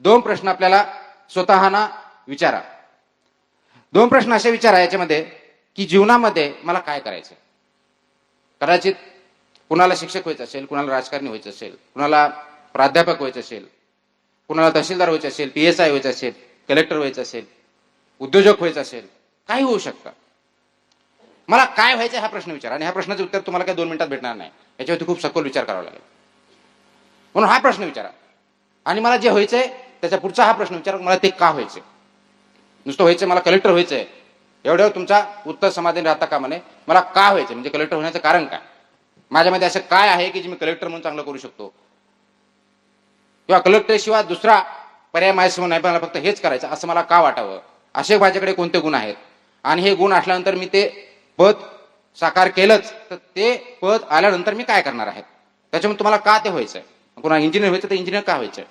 दोन प्रश्न आपल्याला स्वतःना विचारा. दोन प्रश्न असे विचारा याच्यामध्ये की जीवनामध्ये मला काय करायचं. कदाचित कुणाला शिक्षक व्हायचं असेल, कुणाला राजकारणी व्हायचं असेल, कुणाला प्राध्यापक व्हायचं असेल, कुणाला तहसीलदार व्हायचं असेल, PSI व्हायचं असेल, कलेक्टर व्हायचं असेल, उद्योजक व्हायचं असेल, काही होऊ शकतं. मला काय व्हायचं हा प्रश्न विचारा आणि ह्या प्रश्नाचं उत्तर तुम्हाला काही 2 मिनिटात भेटणार नाही. याच्यावरती खूप सखोल विचार करावा लागेल. म्हणून हा प्रश्न विचारा आणि मला जे व्हायचंय त्याच्या पुढचा हा प्रश्न विचारा, मला ते का व्हायचंय. नुसतं व्हायचंय मला कलेक्टर व्हायचंय एवढ्यावर तुमचा उत्तर समाधानी राहता कामा नये. मला का व्हायचं म्हणजे कलेक्टर होण्याचं कारण काय, माझ्यामध्ये असं काय आहे की जे मी कलेक्टर म्हणून चांगलं करू शकतो, किंवा कलेक्टर शिवाय दुसरा पर्याय माझ्यासमोर नाही, पण मला फक्त हेच करायचं असं मला का वाटावं, असे माझ्याकडे कोणते गुण आहेत आणि हे गुण असल्यानंतर मी ते पद साकार केलंच तर ते पद आल्यानंतर मी काय करणार आहे. त्याच्यामुळे तुम्हाला का ते व्हायचंय. कोणाला इंजिनियर व्हायचं तर इंजिनियर का व्हायचंय,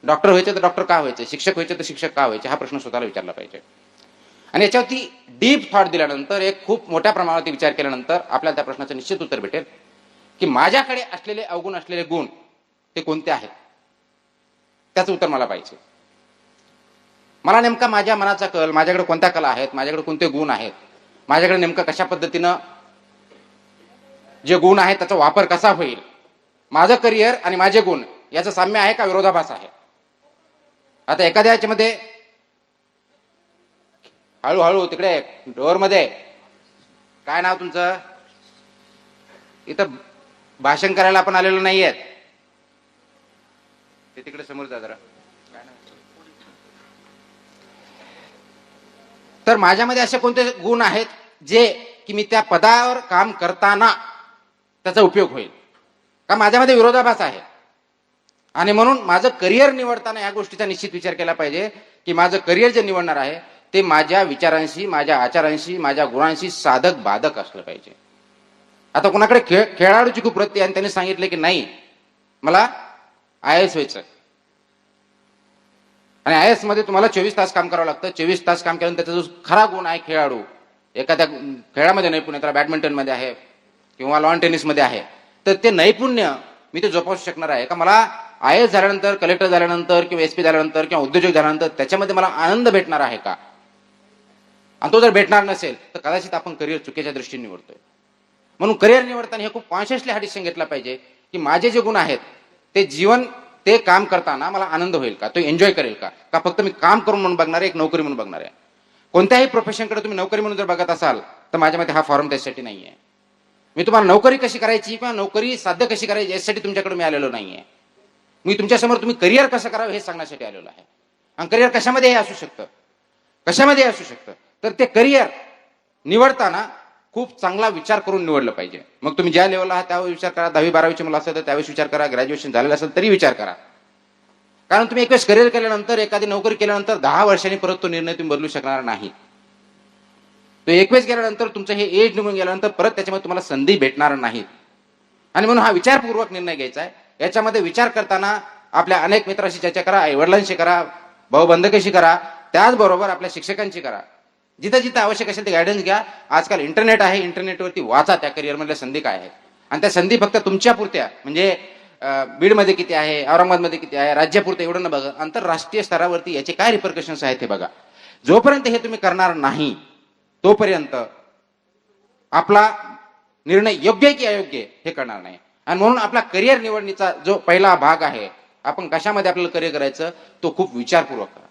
डॉक्टर व्हायचं तर डॉक्टर का व्हायचे, शिक्षक व्हायचं तर शिक्षक का व्हायचे, हा प्रश्न स्वतःला विचारला पाहिजे. आणि याच्यावरती डीप थॉट दिल्यानंतर, एक खूप मोठ्या प्रमाणावरती विचार केल्यानंतर आपल्याला त्या प्रश्नाचं निश्चित उत्तर भेटेल की माझ्याकडे असलेले अवगुण असलेले गुण ते कोणते आहेत, त्याचं उत्तर मला पाहिजे. मला नेमका माझ्या मनाचा कल, माझ्याकडे कोणत्या कला आहेत, माझ्याकडे कोणते गुण आहेत, माझ्याकडे नेमकं कशा पद्धतीनं जे गुण आहेत त्याचा वापर कसा होईल, माझं करिअर आणि माझे गुण याचं साम्य आहे का विरोधाभास आहे. आता एखाद्या याच्यामध्ये हळूहळू तिकडे डोअर मध्ये, काय नाव तुमचं, इथं भाषण करायला आपण आलेलो नाहीये, ते तिकडे समोर जा जरा. तर माझ्यामध्ये असे कोणते गुण आहेत जे की मी त्या पदावर काम करताना त्याचा उपयोग होईल का, माझ्यामध्ये विरोधाभास आहे. आणि म्हणून माझं करिअर निवडताना या गोष्टीचा निश्चित विचार केला पाहिजे की माझं करिअर जे निवडणार आहे ते माझ्या विचारांशी, माझ्या आचारांशी, माझ्या गुणांशी साधक बाधक असलं पाहिजे. आता कोणाकडे खेळाडूची खूप वृत्ती आणि त्यांनी सांगितले की नाही मला IAS व्हायचं आणि IAS मध्ये तुम्हाला 24 तास काम करावं लागतं. 24 तास काम केल्यानंतर त्याचा जो खरा गुण आहे खेळाडू, एखाद्या खेळामध्ये नैपुण्य, त्याला बॅडमिंटन मध्ये आहे किंवा लॉन टेनिस मध्ये आहे, तर ते नैपुण्य मी ते जोपासू शकणार आहे का. मला IAS झाल्यानंतर, कलेक्टर झाल्यानंतर किंवा SP झाल्यानंतर किंवा उद्योजक झाल्यानंतर त्याच्यामध्ये मला आनंद भेटणार आहे का. आणि तो जर भेटणार नसेल तर कदाचित आपण करिअर चुकीच्या दृष्टीने निवडतोय. म्हणून करिअर निवडताना हे खूप कॉन्शियसली हा डिसिजन घेतला पाहिजे की माझे जे गुण आहेत ते जीवन, ते काम करताना मला आनंद होईल का, तो एन्जॉय करेल का, का फक्त मी काम करून म्हणून बघणार आहे, एक नोकरी म्हणून बघणार आहे. कोणत्याही प्रोफेशनकडे तुम्ही नोकरी म्हणून जर बघत असाल तर माझ्यामध्ये हा फॉर्म त्यासाठी नाहीये. मी तुम्हाला नोकरी कशी करायची किंवा नोकरी साध्य कशी करायची यासाठी तुमच्याकडे मी आलेलो नाहीये. मी तुमच्यासमोर तुम्ही करिअर कसं करावं हे सांगण्यासाठी आलेलो आहे. आणि करिअर कशामध्ये असू शकतं, कशामध्ये असू शकतं, तर ते करिअर निवडताना खूप चांगला विचार करून निवडलं पाहिजे. मग तुम्ही ज्या लेवलला आहात त्यावेळी विचार करा, 10वी 12वीचे मुलं असेल तर त्यावेळेस विचार करा, ग्रॅज्युएशन झालेलं असेल तरी विचार करा. कारण तुम्ही एक वेळेस करिअर केल्यानंतर, एखादी नोकरी केल्यानंतर 10 वर्षांनी परत तो निर्णय तुम्ही बदलू शकणार नाही. तो एक वेळेस गेल्यानंतर तुमचं हे एज निघून गेल्यानंतर परत त्याच्यामध्ये तुम्हाला संधी भेटणार नाहीत. आणि म्हणून हा विचारपूर्वक निर्णय घ्यायचा आहे. याच्यामध्ये विचार करताना आपल्या अनेक मित्रांशी चर्चा करा, आई वडिलांशी करा, भाऊबंधकाशी करा, त्याचबरोबर आपल्या शिक्षकांशी करा. जिथं जिथं आवश्यक असेल ते गायडन्स घ्या. आजकाल इंटरनेट आहे, इंटरनेटवरती वाचा त्या करिअरमधल्या संधी काय आहेत. आणि त्या संधी फक्त तुमच्या पुरत्या, म्हणजे बीडमध्ये किती आहे, औरंगाबादमध्ये किती आहे, राज्यापुरतं एवढं न बघा, आंतरराष्ट्रीय स्तरावरती याचे काय रिपरकशन्स आहेत हे बघा. जोपर्यंत हे तुम्ही करणार नाही तोपर्यंत आपला निर्णय योग्य की अयोग्य हे करणार नाही. आणि म्हणून आपला करिअर निवडणीचा जो पहिला भाग आहे, आपण कशामध्ये आपल्याला करिअर करायचं तो खूप विचारपूर्वक करा.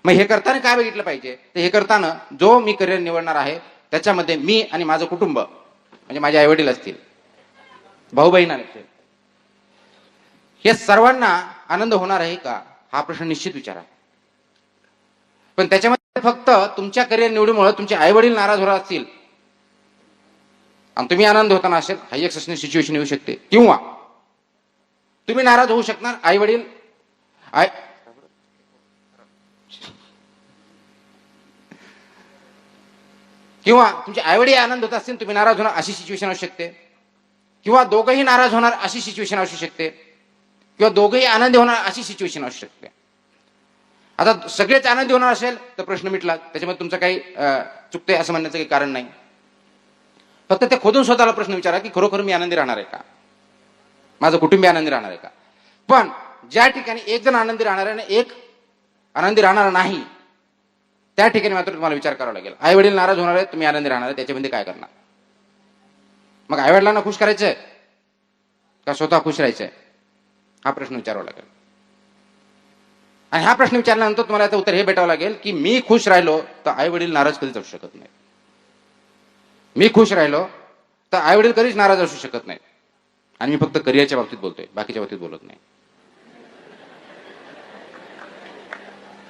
मग हे करताना काय बघितलं पाहिजे, तर हे करताना जो मी करिअर निवडणार आहे त्याच्यामध्ये मी आणि माझं कुटुंब, म्हणजे माझे आई वडील असतील, भाऊ बहीण असतील, हे सर्वांना आनंद होणार आहे का, हा प्रश्न निश्चित विचारा. पण त्याच्यामध्ये फक्त तुमच्या करिअर निवडीमुळे तुमचे आई वडील नाराज होणार असतील आणि तुम्ही आनंद होताना असेल, हा एक सिच्युएशन येऊ शकते. किंवा तुम्ही नाराज होऊ शकणार, आई वडील किंवा तुमचे आईवडील आनंद होत असतील, तुम्ही नाराज होणार, अशी सिच्युएशन असू शकते. किंवा दोघंही नाराज होणार अशी सिच्युएशन असू शकते, किंवा दोघंही आनंदी होणार अशी सिच्युएशन असू शकते. आता सगळेच आनंदी होणार असेल तर प्रश्न मिटला, त्याच्यामध्ये तुमचं काही चुकते असं म्हणण्याचं काही कारण नाही. फक्त ते खोदून स्वतःला प्रश्न विचारा की खरोखर मी आनंदी राहणार आहे का, माझं कुटुंबीय आनंदी राहणार आहे का. पण ज्या ठिकाणी एक जण आनंदी राहणार आहे आणि एक आनंदी राहणार नाही, त्या ठिकाणी मात्र तुम्हाला विचार करावा लागेल. आई वडील नाराज होणार आहेत, तुम्ही आनंदी राहणार आहे, त्याच्यामध्ये काय करणार? मग आई वडिलांना खुश करायचंय का स्वतः खुश राहायचंय? हा प्रश्न विचारावा लागेल. आणि हा प्रश्न विचारल्यानंतर तुम्हाला याचं उत्तर हे भेटावं लागेल की मी खुश राहिलो तर आई वडील नाराज कधीच असू शकत नाही. मी खुश राहिलो तर आई वडील कधीच नाराज असू शकत नाही. आणि मी फक्त करिअरच्या बाबतीत बोलतोय, बाकीच्या बाबतीत बोलत नाही.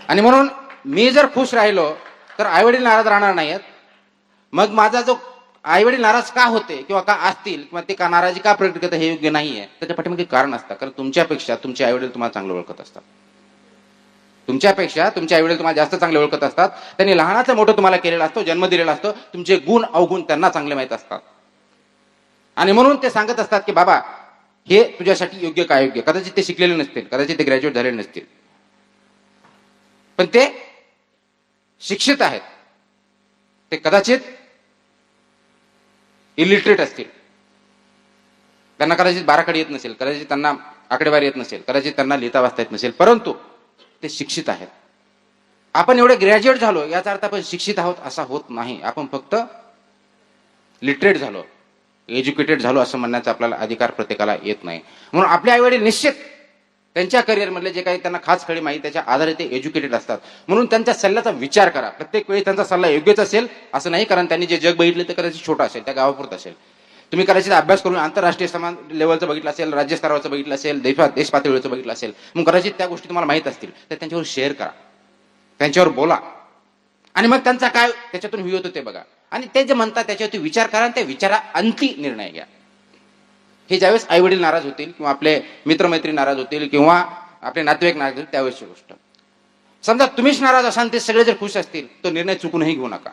आणि म्हणून मी जर खुश राहिलो तर आई वडील नाराज राहणार नाहीत. मग माझा जो आई वडील नाराज का होते किंवा का असतील किंवा ते का नाराजी का प्रकट करतात हे योग्य नाहीये, त्याच्या पाठीमागे कारण असतं. कारण तुमच्यापेक्षा तुमचे आई वडील तुम्हाला चांगलं ओळखत असतात. तुमच्यापेक्षा तुमचे आई वडील तुम्हाला जास्त चांगले ओळखत असतात. त्यांनी लहानाचं मोठं तुम्हाला केलेलं असतं, जन्म दिलेला असतो. तुमचे गुण अवगुण त्यांना चांगले माहित असतात. आणि म्हणून ते सांगत असतात की बाबा हे तुझ्यासाठी योग्य काय योग्य. कदाचित ते शिकलेले नसतील, कदाचित ते ग्रॅज्युएट झालेले नसतील, पण ते शिक्षित आहेत. ते कदाचित इलिटरेट असतील, त्यांना कदाचित बाराखडी येत नसेल, कदाचित त्यांना आकडेवारी येत नसेल, कदाचित त्यांना लिहिता वाचता येत नसेल, परंतु ते शिक्षित आहेत. आपण एवढे ग्रॅज्युएट झालो याचा अर्थ आपण शिक्षित आहोत असा होत नाही. आपण फक्त लिटरेट झालो, एज्युकेटेड झालो असं म्हणण्याचा आपल्याला अधिकार प्रत्येकाला येत नाही. म्हणून आपले आई वडील निश्चित त्यांच्या करिअरमधले जे काही त्यांना खास खडी माहिती त्याच्या आधारे ते एज्युकेटेड असतात. म्हणून त्यांच्या सल्ल्याचा विचार करा. प्रत्येक वेळी त्यांचा सल्ला योग्यच असेल असं नाही, कारण त्यांनी जे जग बघितले ते कदाचित छोटं असेल, त्या गावापुरतं असेल. तुम्ही कदाचित अभ्यास करून आंतरराष्ट्रीय समान लेवलचं बघितलं असेल, राज्य स्तरावरचं बघितलं असेल, देश पातळीवरचं बघितलं असेल, मग कदाचित त्या गोष्टी तुम्हाला माहित असतील तर त्यांच्यावर शेअर करा, त्यांच्यावर बोला. आणि मग त्यांचा काय त्याच्यातून व्ह्यू होतो ते बघा. आणि ते जे म्हणतात त्याच्यावरती विचार करा आणि त्या विचारा अंती निर्णय घ्या. हे ज्यावेळेस आई वडील नाराज होतील किंवा आपले मित्रमैत्री नाराज होतील किंवा आपले नातेवाईक नाराज होतील त्यावेळेसची गोष्ट. समजा तुम्हीच नाराज असाल, ते सगळे जर खुश असतील, तो निर्णय चुकूनही घेऊ नका.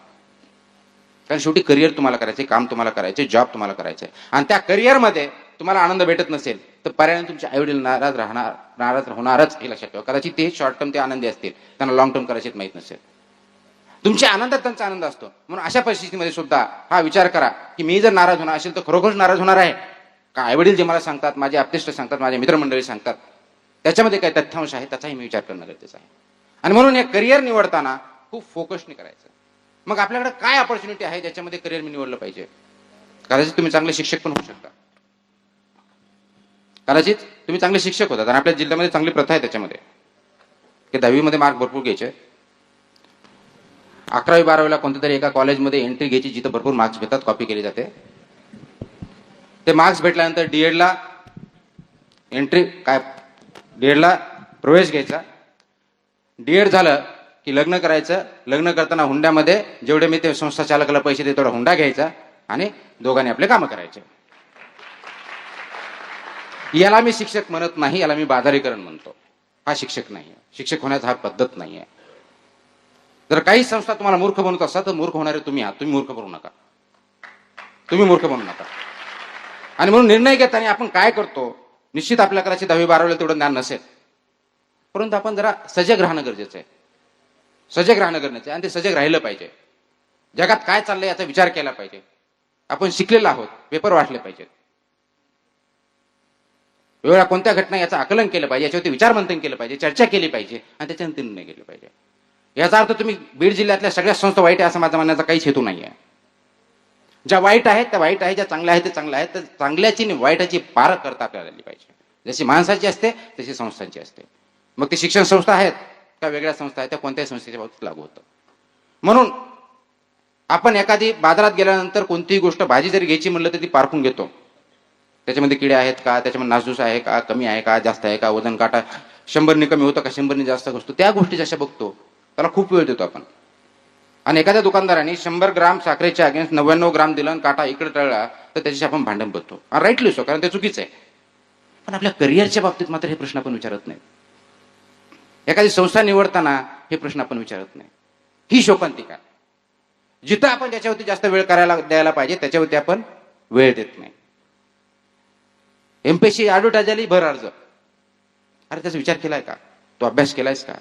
कारण शेवटी करिअर तुम्हाला करायचे, काम तुम्हाला करायचे, जॉब तुम्हाला करायचे. आणि त्या करिअरमध्ये तुम्हाला आनंद भेटत नसेल तर पर्यायाने तुमचे आई वडील नाराज होणारच हे लक्षात ठेवा. कदाचित ते शॉर्ट टर्म ते आनंदी असतील, त्यांना लॉंग टर्म करायचे माहित नसेल. तुमच्या आनंदात त्यांचा आनंद असतो. म्हणून अशा परिस्थितीमध्ये सुद्धा हा विचार करा की मी जर नाराज होणार असेल तर खरोखरच नाराज होणार आहे का आई वडील जे मला सांगतात, माझे आप्तेष्ट सांगतात, माझे मित्रमंडळी सांगतात, त्याच्यामध्ये काही तथ्यांश आहे त्याचाही मी विचार करणं गरजेचं आहे. आणि म्हणून हे करिअर निवडताना खूप फोकसने करायचं. मग आपल्याकडे काय ऑपॉर्च्युनिटी आहे ज्याच्यामध्ये करिअर मी निवडलं पाहिजे. कदाचित तुम्ही चांगले शिक्षक पण होऊ शकता, कदाचित तुम्ही चांगले शिक्षक होतात. आणि आपल्या जिल्ह्यामध्ये चांगली प्रथा आहे त्याच्यामध्ये की 10वी मध्ये मार्क भरपूर घ्यायचे, 11वी 12वीला कोणत्या तरी एका कॉलेजमध्ये एंट्री घ्यायची जिथं भरपूर मार्क्स भेटतात, कॉपी केली जाते. ते मार्क्स भेटल्यानंतर डीएडला एंट्री काय डीएडला प्रवेश घ्यायचा. डीएड झालं की लग्न करायचं. लग्न करताना हुंड्यामध्ये जेवढे मी ते संस्था चालकाला पैसे देतो तेवढा हुंडा घ्यायचा आणि दोघांनी आपले कामं करायचे. याला मी शिक्षक म्हणत नाही, याला मी बाजारीकरण म्हणतो. हा शिक्षक नाही, शिक्षक होण्याचा हा पद्धत नाहीये. जर काही संस्था तुम्हाला मूर्ख बनवत असतात तर मूर्ख होणारे तुम्ही आहात. तुम्ही मूर्ख बनू नका, तुम्ही मूर्ख बनू नका. आणि म्हणून निर्णय घेताना आपण काय करतो, निश्चित आपल्या कदाचित 10वी 12वीला तेवढं ज्ञान नसेल, परंतु आपण जरा सजग राहणं गरजेचं आहे. सजग राहणं गरजेचं आहे आणि ते सजग राहिलं पाहिजे. जगात काय चाललंय याचा विचार केला पाहिजे. आपण शिकलेलो आहोत, पेपर वाचले पाहिजेत, वेगवेगळ्या कोणत्या घटना याचं आकलन केलं पाहिजे, याच्यावरती विचार मंथन केलं पाहिजे, चर्चा केली पाहिजे आणि त्याच्यानंतर निर्णय घेतले पाहिजे. याचा अर्थ तुम्ही बीड जिल्ह्यातल्या सगळ्या संस्था वाईट आहे असं माझा म्हणण्याचा काहीच हेतू नाही आहे. ज्या वाईट आहेत त्या वाईट आहे, ज्या चांगल्या आहेत ते चांगल्या आहेत. तर चांगल्याची आणि वाईटाची पारख करता आपल्याला आली पाहिजे. जशी माणसाची असते तशी संस्थांची असते. मग ते शिक्षण संस्था आहेत का वेगळ्या संस्था आहेत, त्या कोणत्याही संस्थेच्या बाबतीत लागू होतं. म्हणून आपण एखादी बाजारात गेल्यानंतर कोणतीही गोष्ट भाजी जरी घ्यायची म्हणलं तर ती पारखून घेतो. त्याच्यामध्ये किडे आहेत का, त्याच्यामध्ये नासधूस आहे का, कमी आहे का, जास्त आहे का, वजन काटा 100 कमी होतं का, 100 जास्त असतो, त्या गोष्टी जशा बघतो त्याला खूप वेळ देतो आपण. आणि एखाद्या दुकानदाराने 100 ग्राम साखरेच्या अगेन्स्ट 99 ग्राम दिलं आणि काटा इकडे टळला तर त्याच्याशी आपण भांडण बघतो. राईटली सो, कारण ते चुकीचं आहे. पण आपल्या करिअरच्या बाबतीत मात्र हे प्रश्न आपण विचारत नाही. एखादी संस्था निवडताना हे प्रश्न आपण विचारत नाही. ही शोकांतिका. जिथं आपण ज्याच्यावरती जास्त वेळ करायला द्यायला पाहिजे त्याच्यावरती आपण वेळ देत नाही. एमपीएससी ऍडव्हर्टाइज आली, भर अर्ज. अरे त्याचा विचार केलाय का, तो अभ्यास केलायस का,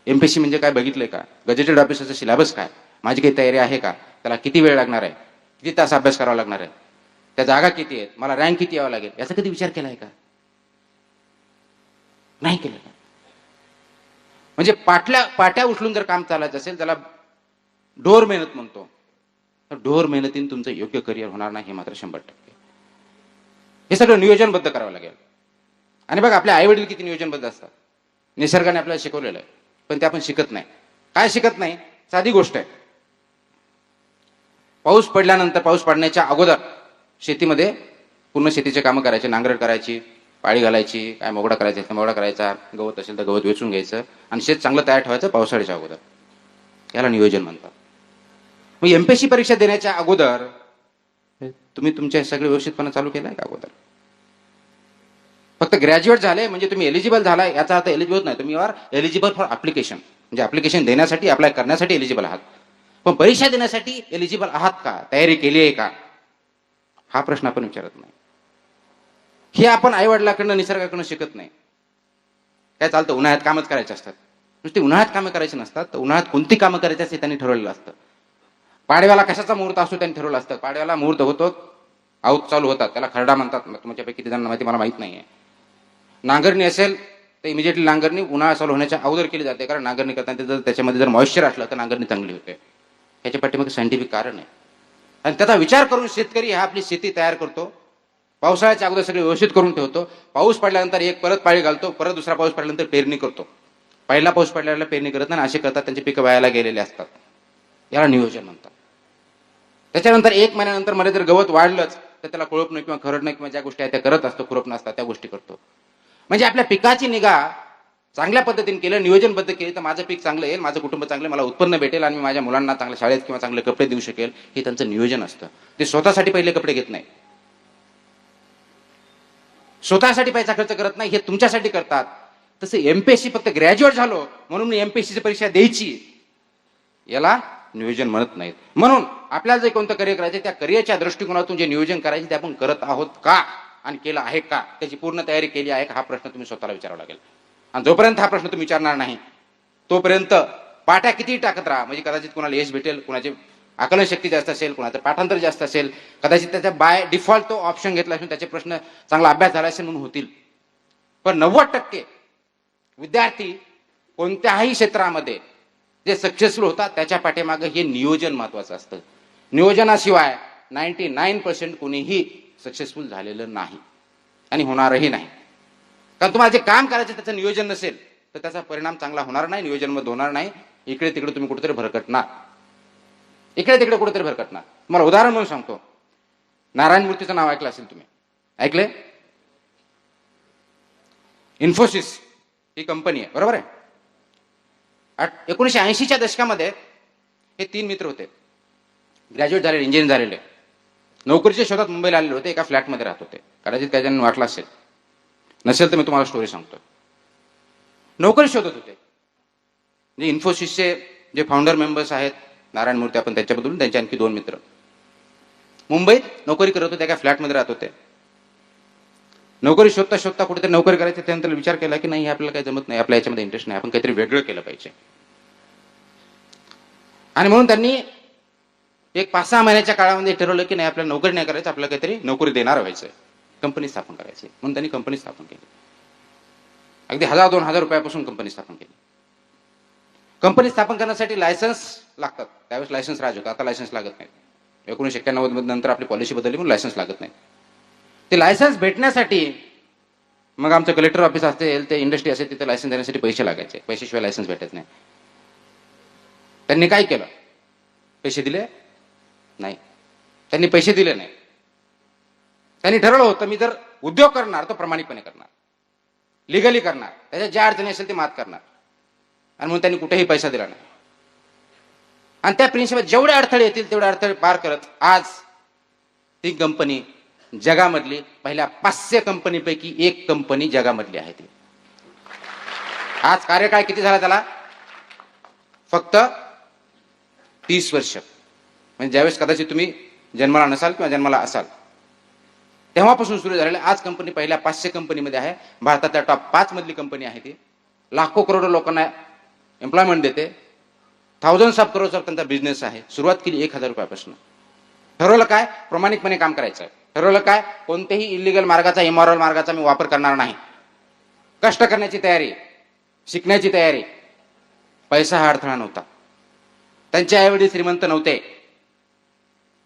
एमपीएससी म्हणजे काय बघितलंय का, गजेटेड ऑफिसरचा सिलेबस काय, माझी काही तयारी आहे का, त्याला किती वेळ लागणार आहे, किती तास अभ्यास करावा लागणार आहे, त्या जागा किती आहेत, मला रँक किती यावं लागेल, याचा कधी विचार केलाय का. नाही केलं. म्हणजे पाट्या उचलून जर काम चालायचं असेल त्याला ढोर मेहनत म्हणतो, तर ढोर मेहनतीने तुमचं योग्य करिअर होणार नाही, हे मात्र 100%. हे सगळं नियोजनबद्ध करावं लागेल. आणि बघा आपले आई वडील किती नियोजनबद्ध असतात. निसर्गाने आपल्याला शिकवलेलं आहे, पण ते आपण शिकत नाही. काय शिकत नाही? साधी गोष्ट आहे. पाऊस पडल्यानंतर, पाऊस पडण्याच्या अगोदर शेतीमध्ये पूर्ण शेतीचे कामं करायचे, नांगरट करायची, पाळी घालायची, काय मोगडा करायचा तर मोगडा करायचा, गवत असेल तर गवत वेचून घ्यायचं आणि शेत चांगलं तयार ठेवायचं पावसाळ्याच्या अगोदर. याला नियोजन म्हणतात. मग एमपीएससी परीक्षा देण्याच्या अगोदर तुम्ही तुमच्या सगळे व्यवस्थितपणे चालू केलाय का? अगोदर फक्त ग्रॅज्युएट झाले म्हणजे तुम्ही एलिजिबल झालाय याचा अर्थ एलिजिबल नाही. तुम्ही आर एलिजिबल फॉर अप्लिकेशन, म्हणजे अप्लिकेशन देण्यासाठी, अप्लाय करण्यासाठी एलिजिबल आहात. पण परीक्षा देण्यासाठी एलिजिबल आहात का? तयारी केली आहे का? हा प्रश्न आपण विचारत नाही. हे आपण आई वडिलांकडनं, निसर्गाकडनं शिकत नाही. काय चालतं, उन्हाळ्यात कामच करायचे असतात. नुसते उन्हाळ्यात कामं करायचे नसतात, तर उन्हाळ्यात कोणती कामं करायची असते त्यांनी ठरवलेलं असतं. पाडव्याला कशाचा मुहूर्त असतो त्यांनी ठरवलं असतं. पाडव्याला मुहूर्त होतो, आऊत चालू होतात, त्याला खरडा म्हणतात. तुमच्यापैकी किती जणांना माहिती, मला माहित नाहीये. नांगरणी असेल तर इमिजिएटली नांगरणी उन्हाळा चालू होण्याच्या अगोदर केली जाते, कारण नांगरणी करताना जर त्याच्यामध्ये जर मॉइश्चर असलं तर नांगरणी चांगली होते. ह्याच्या पाठीमागे सायंटिफिक कारण आहे. आणि त्याचा विचार करून शेतकरी हा आपली शेती तयार करतो, पावसाळ्याच्या अगोदर सगळे व्यवस्थित करून ठेवतो. पाऊस पडल्यानंतर एक परत पाळी घालतो, परत दुसरा पाऊस पडल्यानंतर पेरणी करतो. पहिला पाऊस पडल्याला पेरणी करत नाही, असे करतात त्यांची पिकं वायाला गेलेले असतात. याला नियोजन म्हणतात. त्याच्यानंतर 1 महिन्यानंतर मध्ये जर गवत वाढलंच तर त्याला कोळपणं किंवा खरडणं किंवा ज्या गोष्टी आहेत त्या करत असतो, खुरपणं असतात त्या गोष्टी करतो. म्हणजे आपल्या पिकाची निगा चांगल्या पद्धतीने केलं, नियोजनबद्ध केली तर माझं पीक चांगलं येईल, माझं कुटुंब चांगलं, मला उत्पन्न भेटेल आणि मी माझ्या मुलांना चांगल्या शाळेत किंवा चांगले कपडे देऊ शकेल. हे त्यांचं नियोजन असतं. ते स्वतःसाठी पहिले कपडे घेत नाही, स्वतःसाठी पैसा खर्च करत नाही, हे तुमच्यासाठी करतात. तसं एमपीएससी फक्त ग्रॅज्युएट झालो म्हणून एमपीएससीची परीक्षा द्यायची, याला नियोजन म्हणत नाहीत. म्हणून आपल्याला जे कोणतं करिअर करायचं त्या करिअरच्या दृष्टिकोनातून जे नियोजन करायचे ते आपण करत आहोत का आणि केलं आहे का, त्याची पूर्ण तयारी केली आहे का, हा प्रश्न तुम्ही स्वतःला विचारावा लागेल. आणि जोपर्यंत हा प्रश्न तुम्ही विचारणार नाही तोपर्यंत पाट्या किती टाकत राहा. म्हणजे कदाचित कोणाला यश भेटेल, कोणाची आकलन शक्ती जास्त असेल, कोणाचं पाठांतर जास्त असेल, कदाचित त्याच्या बाय डिफॉल्ट तो ऑप्शन घेतला असून त्याचे प्रश्न चांगला अभ्यास झाला असेल म्हणून होतील. पण 90% विद्यार्थी कोणत्याही क्षेत्रामध्ये जे सक्सेसफुल होतात त्याच्या पाठीमागे हे नियोजन महत्वाचं असतं. नियोजनाशिवाय 99% कोणीही सक्सेसफुल झालेलं नाही आणि होणारही नाही. कारण तुम्हाला जे काम करायचं त्याचं नियोजन नसेल तर त्याचा परिणाम चांगला होणार नाही, नियोजनमध्ये होणार नाही. इकडे तिकडे तुम्ही कुठेतरी भरकटणार, इकडे तिकडे कुठेतरी भरकटणार. तुम्हाला उदाहरण म्हणून सांगतो. नारायण मूर्तीचं नाव ऐकलं असेल तुम्ही, ऐकले? इन्फोसिस ही कंपनी आहे, बरोबर आहे. 1980च्या दशकामध्ये हे 3 मित्र होते, ग्रॅज्युएट झालेले, इंजिनियर झालेले, नोकरीच्या शोधात मुंबईला आलेले होते. एका फ्लॅटमध्ये राहत होते. कदाचित काही जणांना वाटलं असेल, नसेल तर मी तुम्हाला स्टोरी सांगतो. नोकरी शोधत होते. म्हणजे इन्फोसिसचे जे फाउंडर मेंबर्स आहेत नारायण मूर्ती, आपण त्यांच्याबद्दल, त्यांचे आणखी 2 मित्र मुंबईत नोकरी करत होते, एका फ्लॅटमध्ये राहत होते. नोकरी शोधता शोधता कुठेतरी नोकरी करायची, त्यानंतर विचार केला की नाही, आपल्याला काही जमत नाही, आपल्या याच्यामध्ये इंटरेस्ट नाही, आपण काहीतरी वेगळं केलं पाहिजे. आणि म्हणून त्यांनी एक 5-6 महिन्याच्या काळामध्ये ठरवलं की नाही, आपल्याला नोकरी नाही करायचं, आपल्याला काहीतरी नोकरी देणार व्हायचं, कंपनी स्थापन करायची. म्हणून त्यांनी कंपनी स्थापन केली. अगदी 1000-2000 रुपयापासून कंपनी स्थापन केली. कंपनी स्थापन करण्यासाठी लायसन्स लागतात. त्यावेळेस लायसन्स राज होता, आता लायसन्स लागत नाही. 1991 नंतर आपली पॉलिसी बदलली म्हणून लायसन्स लागत नाही. ते लायसन्स भेटण्यासाठी मग आमचं कलेक्टर ऑफिस असेल, ते इंडस्ट्री असेल, तिथे लायसन्स देण्यासाठी पैसे लागायचे. पैशाशिवाय लायसन्स भेटत नाही. त्यांनी काय केलं? पैसे दिले नाही. त्यांनी पैसे दिले नाही. त्यांनी ठरवलं होतं मी जर उद्योग करणार तर प्रामाणिकपणे करणार, लिगली करणार, त्याच्यात ज्या अडचणी असेल ते मात करणार. आणि म्हणून त्यांनी कुठेही पैसा दिला नाही. आणि त्या प्रिन्सिपल जेवढे अडथळे येतील तेवढे अडथळे पार करत आज ती कंपनी जगामधली पहिल्या 500 कंपनीपैकी एक कंपनी जगामधली आहे. ती आज कार्यकाळ किती झाला त्याला? फक्त 30 वर्ष. म्हणजे ज्यावेळेस कदाचित तुम्ही जन्माला नसाल किंवा जन्माला असाल तेव्हापासून सुरू झालेलं. आज कंपनी पहिल्या 500 कंपनीमध्ये आहे. भारतातल्या टॉप 5 मधली कंपनी आहे. ती लाखो करोडो लोकांना एम्प्लॉयमेंट देते. थाउजंड्स ऑफ करोड्स ऑफ त्यांचा बिझनेस आहे. सुरुवात केली 1000 रुपयापासून. ठरवलं काय? प्रामाणिकपणे काम करायचं. ठरवलं काय? कोणत्याही इलिगल मार्गाचा, इमॉरल मार्गाचा मी वापर करणार नाही. कष्ट करण्याची तयारी, शिकण्याची तयारी. पैसा हा अडथळा नव्हता. त्यांचे आईवडील श्रीमंत नव्हते,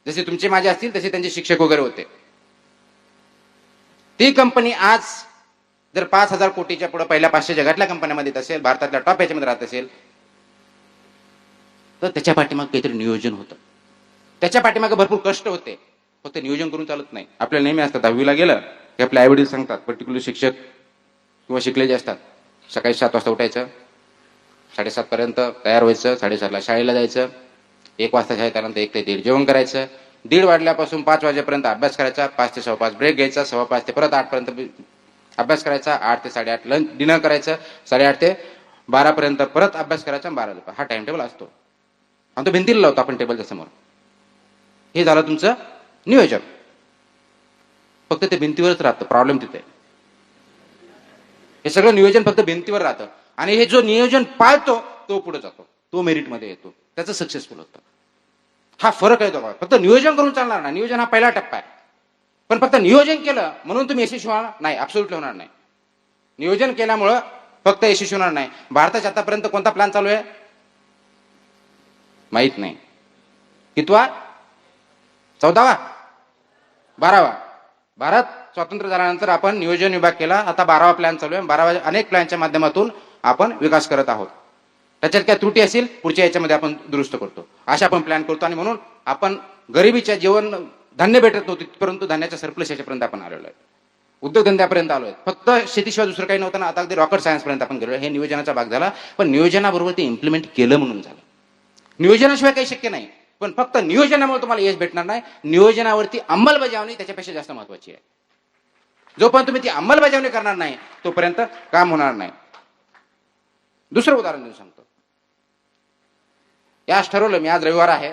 जसे तुमचे माझे असतील तसे त्यांचे शिक्षक वगैरे होते. ती कंपनी आज जर 5,000 कोटीच्या पुढे पहिल्या 500 जगातल्या कंपन्यांमध्ये येत असेल, भारतातल्या टॉप याच्यामध्ये राहत असेल, तर त्याच्या पाठीमागे काहीतरी नियोजन होतं. त्याच्या पाठीमागे भरपूर कष्ट होते. फक्त नियोजन करून चालत नाही. आपल्याला नेहमी असतात 10वीला गेलं की आपले आईवडील सांगतात, पर्टिक्युलर शिक्षक किंवा शिकलेले असतात, सकाळी 7 वाजता उठायचं, 7:30 पर्यंत तयार व्हायचं, 7:30ला शाळेला जायचं, 1 वाजता शाळेत त्यानंतर 1 ते 1:30 जेवण करायचं, 1:30 वाजल्यापासून 5 वाजेपर्यंत अभ्यास करायचा, 5 ते 5:15 ब्रेक घ्यायचा, 5:15 ते परत 8 पर्यंत अभ्यास करायचा, 8 ते 8:30 लंच डिनर करायचं, 8:30 ते 12 पर्यंत परत अभ्यास करायचा, 12 हा टाइम टेबल असतो. आणि तो भिंतीला लावतो आपण टेबलच्या समोर. हे झालं तुमचं नियोजन. फक्त ते भिंतीवरच राहतं. प्रॉब्लेम तिथे. हे सगळं नियोजन फक्त भिंतीवर राहतं. आणि हे जो नियोजन पाळतो तो पुढे जातो, तो मेरिटमध्ये येतो, त्याचं सक्सेसफुल होतं. हा फरक आहे तो. फक्त नियोजन करून चालणार नाही. नियोजन हा पहिला टप्पा आहे. पण फक्त नियोजन केलं म्हणून तुम्ही यशस्वी होणार नाही, ऍब्सोल्युटली होणार नाही. नियोजन केल्यामुळं फक्त यशस्वी होणार नाही. भारताच्या आतापर्यंत कोणता प्लॅन चालू आहे माहित नाही. कितवा? 14वा? 12वा? भारत स्वातंत्र्य झाल्यानंतर आपण नियोजन विभाग केला. आता 12वा प्लॅन चालू आहे. 12वा अनेक प्लॅनच्या माध्यमातून आपण विकास करत आहोत. त्याच्यात काय त्रुटी असेल पुढच्या याच्यामध्ये आपण दुरुस्त करतो. अशा आपण प्लॅन करतो. आणि म्हणून आपण गरिबीच्या जीवन धान्य भेटत नव्हती, परंतु धान्याच्या सरप्लस याच्यापर्यंत आपण आलेलो आहे. उद्योगधंद्यापर्यंत आलोय. फक्त शेतीशिवाय दुसरं काही नव्हतं ना, आता अगदी रॉकेट सायन्स पर्यंत आपण गेलो. हे नियोजनाचा भाग झाला. पण नियोजनाबरोबर ते इम्प्लिमेंट केलं म्हणून झालं. नियोजनाशिवाय काही शक्य नाही. पण फक्त नियोजनामुळे तुम्हाला यश भेटणार नाही. नियोजनावरती अंमलबजावणी त्याच्यापेक्षा जास्त महत्वाची आहे. जोपर्यंत तुम्ही ती अंमलबजावणी करणार नाही तोपर्यंत काम होणार नाही. दुसरं उदाहरण देऊन सांगतो. याच ठरवलं मी, आज रविवार आहे.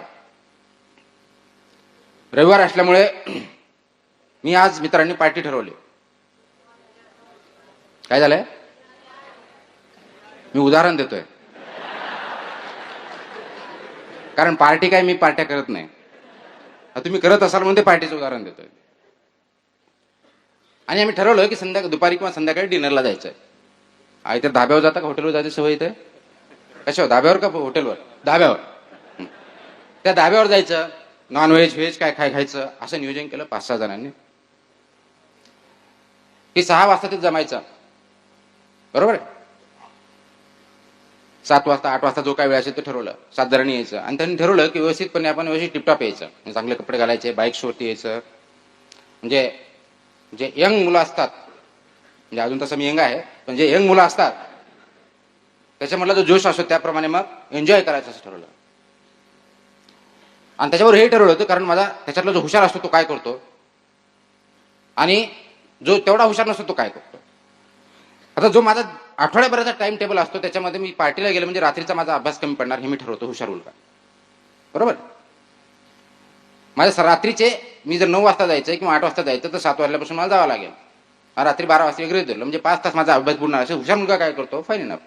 रविवार असल्यामुळे मी आज मित्रांनी पार्टी ठरवली. काय झालंय? मी उदाहरण देतोय, कारण पार्टी काय मी पार्ट्या करत नाही. तुम्ही करत असाल म्हणून ते पार्टीचं उदाहरण देतोय. आणि आम्ही ठरवलं की दुपारी किंवा संध्याकाळी डिनरला जायचंय. इथे धाब्यावर जाता का हॉटेलवर जायची सवय इथे? कशावर? धाब्यावर का हॉटेलवर? धाब्यावर. त्या धाब्यावर जायचं, नॉनव्हेज व्हेज काय खायचं असं नियोजन केलं 5-6 जणांनी. की 6 वाजता ते जमायचं, बरोबर आहे. 7 वाजता 8 वाजता जो काय वेळ असेल ते ठरवलं. 7 जणांनी यायचं. आणि त्यांनी ठरवलं की व्यवस्थितपणे आपण व्यवस्थित टिपटॉप यायचं, म्हणजे चांगले कपडे घालायचे, बाईक शोवरती यायचं. म्हणजे जे यंग मुलं असतात, म्हणजे अजून तसं मी यंग आहे, पण जे यंग मुलं असतात त्याच्यामधला जो जोश असतो त्याप्रमाणे मग एन्जॉय करायचं असं ठरवलं. आणि त्याच्यावर हे ठरवलं होतं, कारण माझा त्याच्यातला जो हुशार असतो तो काय करतो आणि जो तेवढा हुशार नसतो तो काय करतो. आता जो माझा आठवड्याभराचा टाइम टेबल असतो त्याच्यामध्ये मी पार्टीला गेलो म्हणजे रात्रीचा माझा अभ्यास कमी पडणार हे मी ठरवतो. हुशार मुलगा, बरोबर. माझ्या रात्रीचे मी जर 9 वाजता जायचं किंवा 8 वाजता जायचं तर 7 वाजल्यापासून मला जावं लागेल. रात्री 12 वाजता वगैरे धरलं म्हणजे 5 तास माझा अभ्यास बुडणार. असे हुशार मुलगा काय करतो, फाईन इनफ.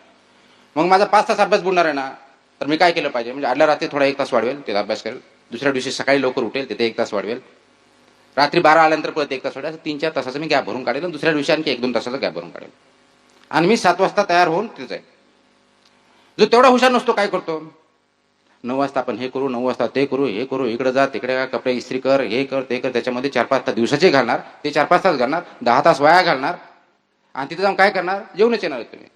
मग माझा 5 तास अभ्यास बुडणार आहे ना, तर मी काय केलं पाहिजे, म्हणजे आदल्या रात्री थोडा 1 तास वाढवेल, त्याचा अभ्यास करेल. दुसऱ्या दिवशी सकाळी लवकर उठेल, तिथे 1 तास वाढवेल. रात्री 12 आल्यानंतर परत 1 तास वाढेल. असं 3-4 तासाचं मी गॅप भरून काढेल. आणि दुसऱ्या दिवशी आणखी 1-2 तासाचा गॅप भरून काढेल. आणि मी 7 वाजता तयार होऊन तिथे जाईल. जो तेवढा हुशार नसतो काय करतो, 9 वाजता आपण हे करू, 9 वाजता ते करू, हे करू, इकडे जा तिकडे कपडे इस्त्री कर, हे कर ते कर. त्याच्यामध्ये 4-5 तास दिवसाचे घालणार, ते 4-5 तास घालणार, 10 तास वाया घालणार. आणि तिथे जाऊन काय करणार, जेवणच येणार तुम्ही,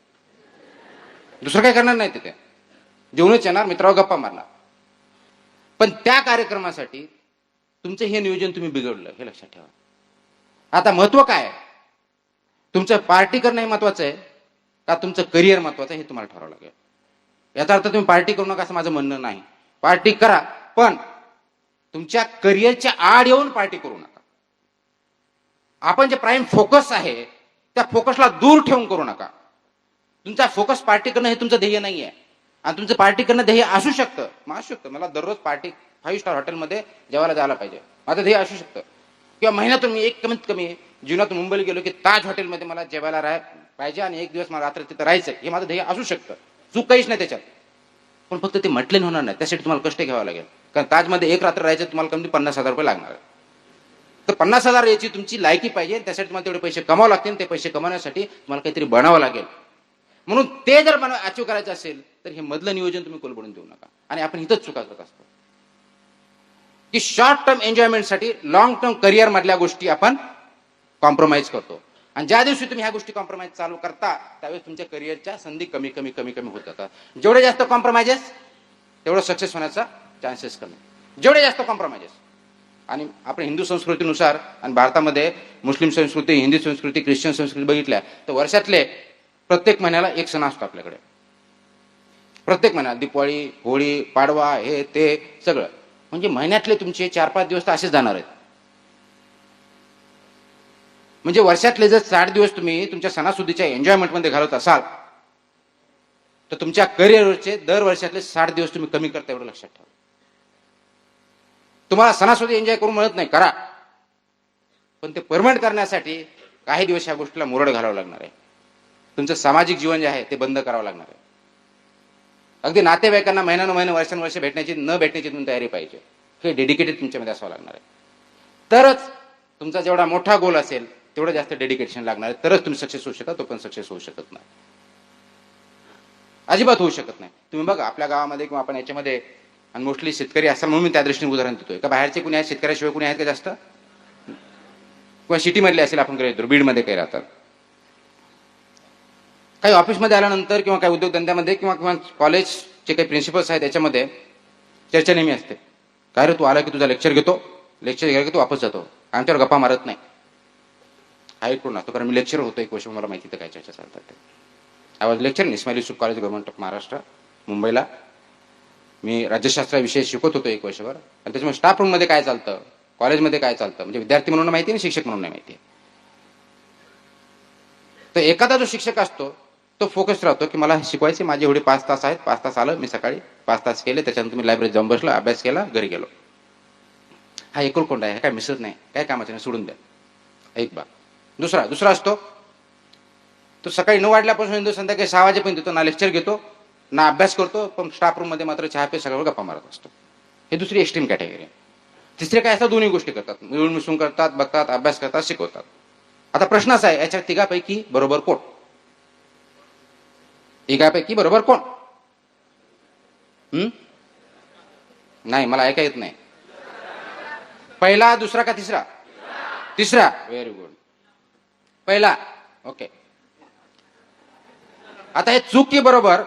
दुसरं काय करणार नाही. तिथे जेवणच येणार, मित्रावर गप्पा मारणार. पण त्या कार्यक्रमासाठी तुमचं हे नियोजन तुम्ही बिघडलं हे लक्षात ठेवा. आता महत्व काय, तुमचं पार्टी करणं हे महत्वाचं आहे का तुमचं करिअर महत्वाचं आहे हे तुम्हाला ठरवावं लागेल. याचा अर्थ तुम्ही पार्टी करू नका असं माझं म्हणणं नाही. पार्टी करा, पण तुमच्या करिअरच्या आड येऊन पार्टी करू नका. आपण जे प्राईम फोकस आहे त्या फोकसला दूर ठेवून करू नका. तुमचा फोकस पार्टी करणं हे तुमचं ध्येय नाहीये. आणि तुमचं पार्टी करणं ध्येय असू शकतं, मग असू शकतं मला दररोज पार्टी 5 स्टार हॉटेलमध्ये जेवायला जायला पाहिजे, माझं ध्येय असू शकतं. किंवा महिन्यातून मी कमीत कमी जीवनातून मुंबईला गेलो की ताज हॉटेलमध्ये मला जेवायला पाहिजे आणि 1 दिवस मला रात्र तिथं राहायचं, हे माझं ध्येय असू शकतं. चूक काहीच नाही त्याच्यात. पण फक्त ते म्हटले होणार नाही, त्यासाठी तुम्हाला कष्ट घ्यावं लागेल. कारण ताजमध्ये 1 रात्र राहायचं तुम्हाला कमी 50,000 रुपये लागणार. तर 50,000 याची तुमची लायकी पाहिजे, त्यासाठी तुम्हाला तेवढे पैसे कमावे लागतील. ते पैसे कमावण्यासाठी तुम्हाला काहीतरी बनावं लागेल. म्हणून ते जर अचीव करायचं असेल तर हे मधलं नियोजन तुम्ही कोलबडून देऊ नका. आणि आपण इथंच चुका करत असतो की शॉर्ट टर्म एन्जॉयमेंटसाठी लॉंग टर्म करिअर मधल्या गोष्टी आपण कॉम्प्रोमाइज करतो. आणि ज्या दिवशी तुम्ही ह्या गोष्टी कॉम्प्रोमाइज चालू करता त्यावेळेस तुमच्या करिअरच्या संधी कमी कमी कमी कमी होत जातात. जेवढे जास्त कॉम्प्रोमाइजेस तेवढं सक्सेस होण्याचा चान्सेस कमी. जेवढे जास्त कॉम्प्रोमाइजेस. आणि आपण हिंदू संस्कृतीनुसार आणि भारतामध्ये मुस्लिम संस्कृती, हिंदू संस्कृती, ख्रिश्चन संस्कृती बघितल्या तर वर्षातले प्रत्येक महिन्याला एक सण असतो आपल्याकडे. प्रत्येक महिन्यात दिवाळी, होळी, पाडवा, हे ते सगळं. म्हणजे महिन्यातले तुमचे 4-5 दिवस तर असेच जाणार आहेत. म्हणजे वर्षातले जर 60 दिवस तुम्ही तुमच्या सणासुदीच्या एन्जॉयमेंटमध्ये घालवत असाल तर तुमच्या करिअरवरचे दर वर्षातले 60 दिवस तुम्ही कमी करता, एवढं लक्षात ठेवा. तुम्हाला सणासुदी एन्जॉय करून मिळत नाही, करा. पण ते परमनंट करण्यासाठी काही दिवस ह्या गोष्टीला मुरड घालावं लागणार आहे. तुमचं सामाजिक जीवन जे आहे ते बंद करावं लागणार आहे. अगदी नातेवाईकांना महिन्यानुमहिने वर्षानुवर्ष भेटण्याची न भेटण्याची तुम्ही तयारी पाहिजे. हे डेडिकेटेड तुमच्यामध्ये असावं लागणार आहे. तरच तुमचा जेवढा मोठा गोल असेल तेवढं जास्त डेडिकेशन लागणार आहे. तरच तुम्ही सक्सेस होऊ शकता. तो पण सक्सेस होऊ शकत नाही, अजिबात होऊ शकत नाही. तुम्ही बघा आपल्या गावामध्ये किंवा आपण याच्यामध्ये, आणि मोस्टली शेतकरी असाल म्हणून मी त्या दृष्टीने उदाहरण देतोय. का बाहेरचे कुणी आहेत शेतकऱ्याशिवाय कुणी आहेत का जास्त? किंवा सिटीमधले असेल, आपण काही बीडमध्ये काही राहतात. काही ऑफिसमध्ये आल्यानंतर किंवा काही उद्योगधंद्यामध्ये किंवा किंवा कॉलेजचे काही प्रिन्सिपल्स आहेत त्याच्यामध्ये चर्चा नेहमी असते. काय रे तू आला की तुझा लेक्चर घेतो, लेक्चर घ्या की तू वापस जातो, आमच्यावर गप्पा मारत नाही. हा एक पूर्ण असतो, कारण मी लेक्चर होतो एक वर्ष, मला माहिती तर काय चर्चा चालतात ते. I was lecture in Ismail Yusuf college government of Maharashtra मुंबईला. मी राज्यशास्त्राविषयी शिकत होतो एक वर्षभर. आणि त्याच्यामुळे स्टाफ रूममध्ये काय चालतं, कॉलेजमध्ये काय चालतं, म्हणजे विद्यार्थी म्हणून माहिती आणि शिक्षक म्हणून नाही माहिती. तर एखादा जो शिक्षक असतो तो फोकस राहतो की मला शिकवायचे, माझे एवढे 5 तास आहेत, 5 तास आलं मी सकाळी 5 तास केले, त्याच्यानंतर मी लायब्ररीत जाऊन बसलो, अभ्यास केला, घरी गेलो. हा एकलकोंडा आहे, काय मिसळत नाही, काय कामाचं नाही, सोडून द्या. एक बाब. दुसरा असतो तो सकाळी 9 वाजल्यापासून येतो, संध्याकाळी 6 वाजेपर्यंत येतो, ना लेक्चर घेतो ना अभ्यास करतो, पण स्टाफ रूम मध्ये मात्र चहा पे सगळं गप्पा मारत असतो. हे दुसरी एक्स्ट्रीम कॅटेगरी. तिसरे काय असतात, दोन्ही गोष्टी करतात, मिळून मिसळून करतात, बघतात, अभ्यास करतात, शिकवतात. आता प्रश्न असा आहे, याच्या तिघापैकी बरोबर कोण? तिघापैकी बरोबर कोण? नाही, मला ऐका येत नाही. पहिला, दुसरा का तिसरा? तिसरा. Very good. पहिला. ओके. आता हे चूक की बरोबर,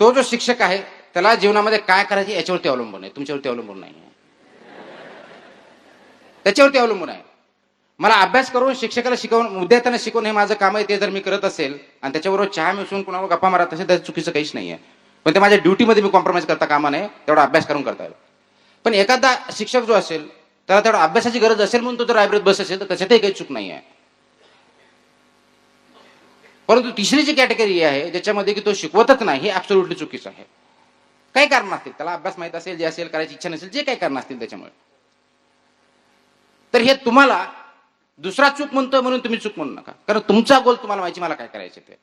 तो जो शिक्षक आहे त्याला जीवनामध्ये काय करायचे याच्यावरती अवलंबून आहे, तुमच्यावरती अवलंबून नाही. त्याच्यावरती अवलंबून आहे. मला अभ्यास करून शिक्षकाला शिकवून, विद्यार्थ्यांना शिकवून हे माझं काम आहे, ते जर मी करत असेल आणि त्याच्याबरोबर चहा मिसळून कुणावर गप्पा मारत असेल तर चुकीचं काहीच नाहीये. पण ते माझ्या ड्युटीमध्ये मी कॉम्प्रोमाइज करता कामा नये, तेवढा अभ्यास करून करता येईल. पण एखादा शिक्षक जो असेल त्याला तेवढा अभ्यासाची गरज असेल म्हणून तो जर लायब्ररीत बस असेल तर त्याच्यातही काही चूक नाही आहे. परंतु तिसरी जी कॅटेगरी आहे ज्याच्यामध्ये की तो शिकवतच नाही, हे ऍब्सोल्युटली चुकीचं आहे. काही कारण असतील, त्याला अभ्यास माहित असेल, जे असेल, करायची इच्छा नसेल, जे काही कारण असतील त्याच्यामुळे. तर हे तुम्हाला दुसरा चूक म्हणतोय म्हणून तुम्ही चूक म्हणू नका, कारण तुमचा गोल तुम्हाला माहिती मला काय करायचे ते.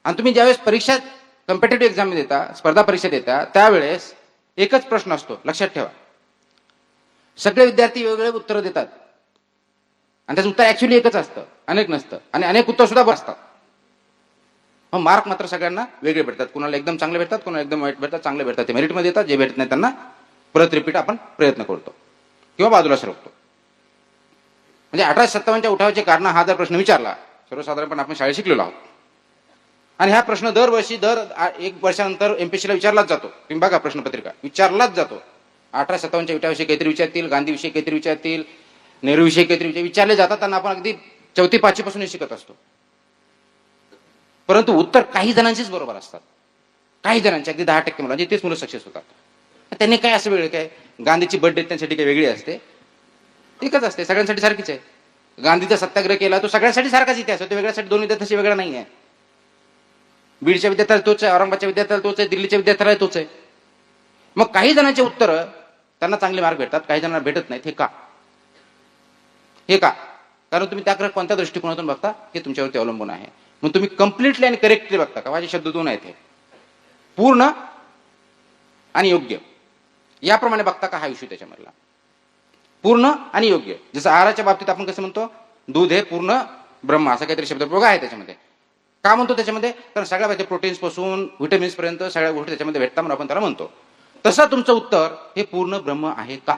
आणि तुम्ही ज्यावेळेस परीक्षा, कॉम्पिटेटिव्ह एक्झाम देता, स्पर्धा परीक्षा देता, त्यावेळेस एकच प्रश्न असतो, लक्षात ठेवा. सगळे विद्यार्थी वेगवेगळे उत्तर देतात आणि त्याचं उत्तर ऍक्च्युअली एकच असतं, अनेक नसतं. आणि अनेक उत्तर सुद्धा असतात. मग मार्क मात्र सगळ्यांना वेगळे भेटतात. कुणाला एकदम चांगले भेटतात, कुणाला एकदम वाईट भेटतात, चांगले भेटतात ते मेरिटमध्ये येतात, जे भेटत नाही त्यांना परत रिपीट आपण प्रयत्न करतो किंवा बाजूला सरकतो. म्हणजे 1857च्या उठावाचे कारण हा जर प्रश्न विचारला, सर्वसाधारणपणे आपण शाळेत शिकलेलो आहोत, आणि हा प्रश्न दरवर्षी दर 1 वर्षानंतर एमपीएससीला विचारलाच जातो. तुम्ही बघा प्रश्नपत्रिका विचारलाच जातो. 1857च्या उठावाविषयी काहीतरी विचारतील, गांधीविषयी काहीतरी विचारतील, नेहरूविषयी काहीतरी विचारले जातात. त्यांना आपण अगदी 4थी-5वी पासून शिकत असतो. परंतु उत्तर काही जणांचीच बरोबर असतात, काही जणांची, अगदी 10% मुलं, तेच मुलं सक्सेस होतात. त्यांनी काय असं वेगळं काय, गांधीची बर्थडे त्यांच्यासाठी काही वेगळी असते? एकच असते, सगळ्यांसाठी सारखीच आहे. गांधीचा सत्याग्रह केला तो सगळ्यांसाठी सारखाच इतिहास होतो, वेगळ्यासाठी 2 विद्यार्थ्यांशी वेगळा नाही आहे. बीडच्या विद्यार्थ्याला तोच आहे, औरंगाबादच्या विद्यार्थ्याला तोच आहे, दिल्लीच्या विद्यार्थ्याला तोच आहे. मग काही जणांचे उत्तर त्यांना चांगले मार्क भेटतात, काही जणांना भेटत नाहीत. हे का? हे का? कारण तुम्ही त्याकडे कोणत्या दृष्टिकोनातून बघता हे तुमच्यावरती अवलंबून आहे. मग तुम्ही कम्प्लिटली आणि करेक्टली बघता का? माझे शब्द 2 आहेत, हे पूर्ण आणि योग्य, याप्रमाणे बघता का हा इश्यू त्याच्यामधला? पूर्ण आणि योग्य. जसं आहाराच्या बाबतीत आपण कसं म्हणतो, दूध हे पूर्ण ब्रह्म, असा काहीतरी शब्दप्रयोग आहे त्याच्यामध्ये. का म्हणतो त्याच्यामध्ये? कारण सगळ्या पाहिजे प्रोटीन्स पासून व्हिटॅमिन्स पर्यंत सगळ्या गोष्टी त्याच्यामध्ये भेटतात म्हणून आपण त्याला म्हणतो. तसं तुमचं उत्तर हे पूर्ण ब्रह्म आहे का,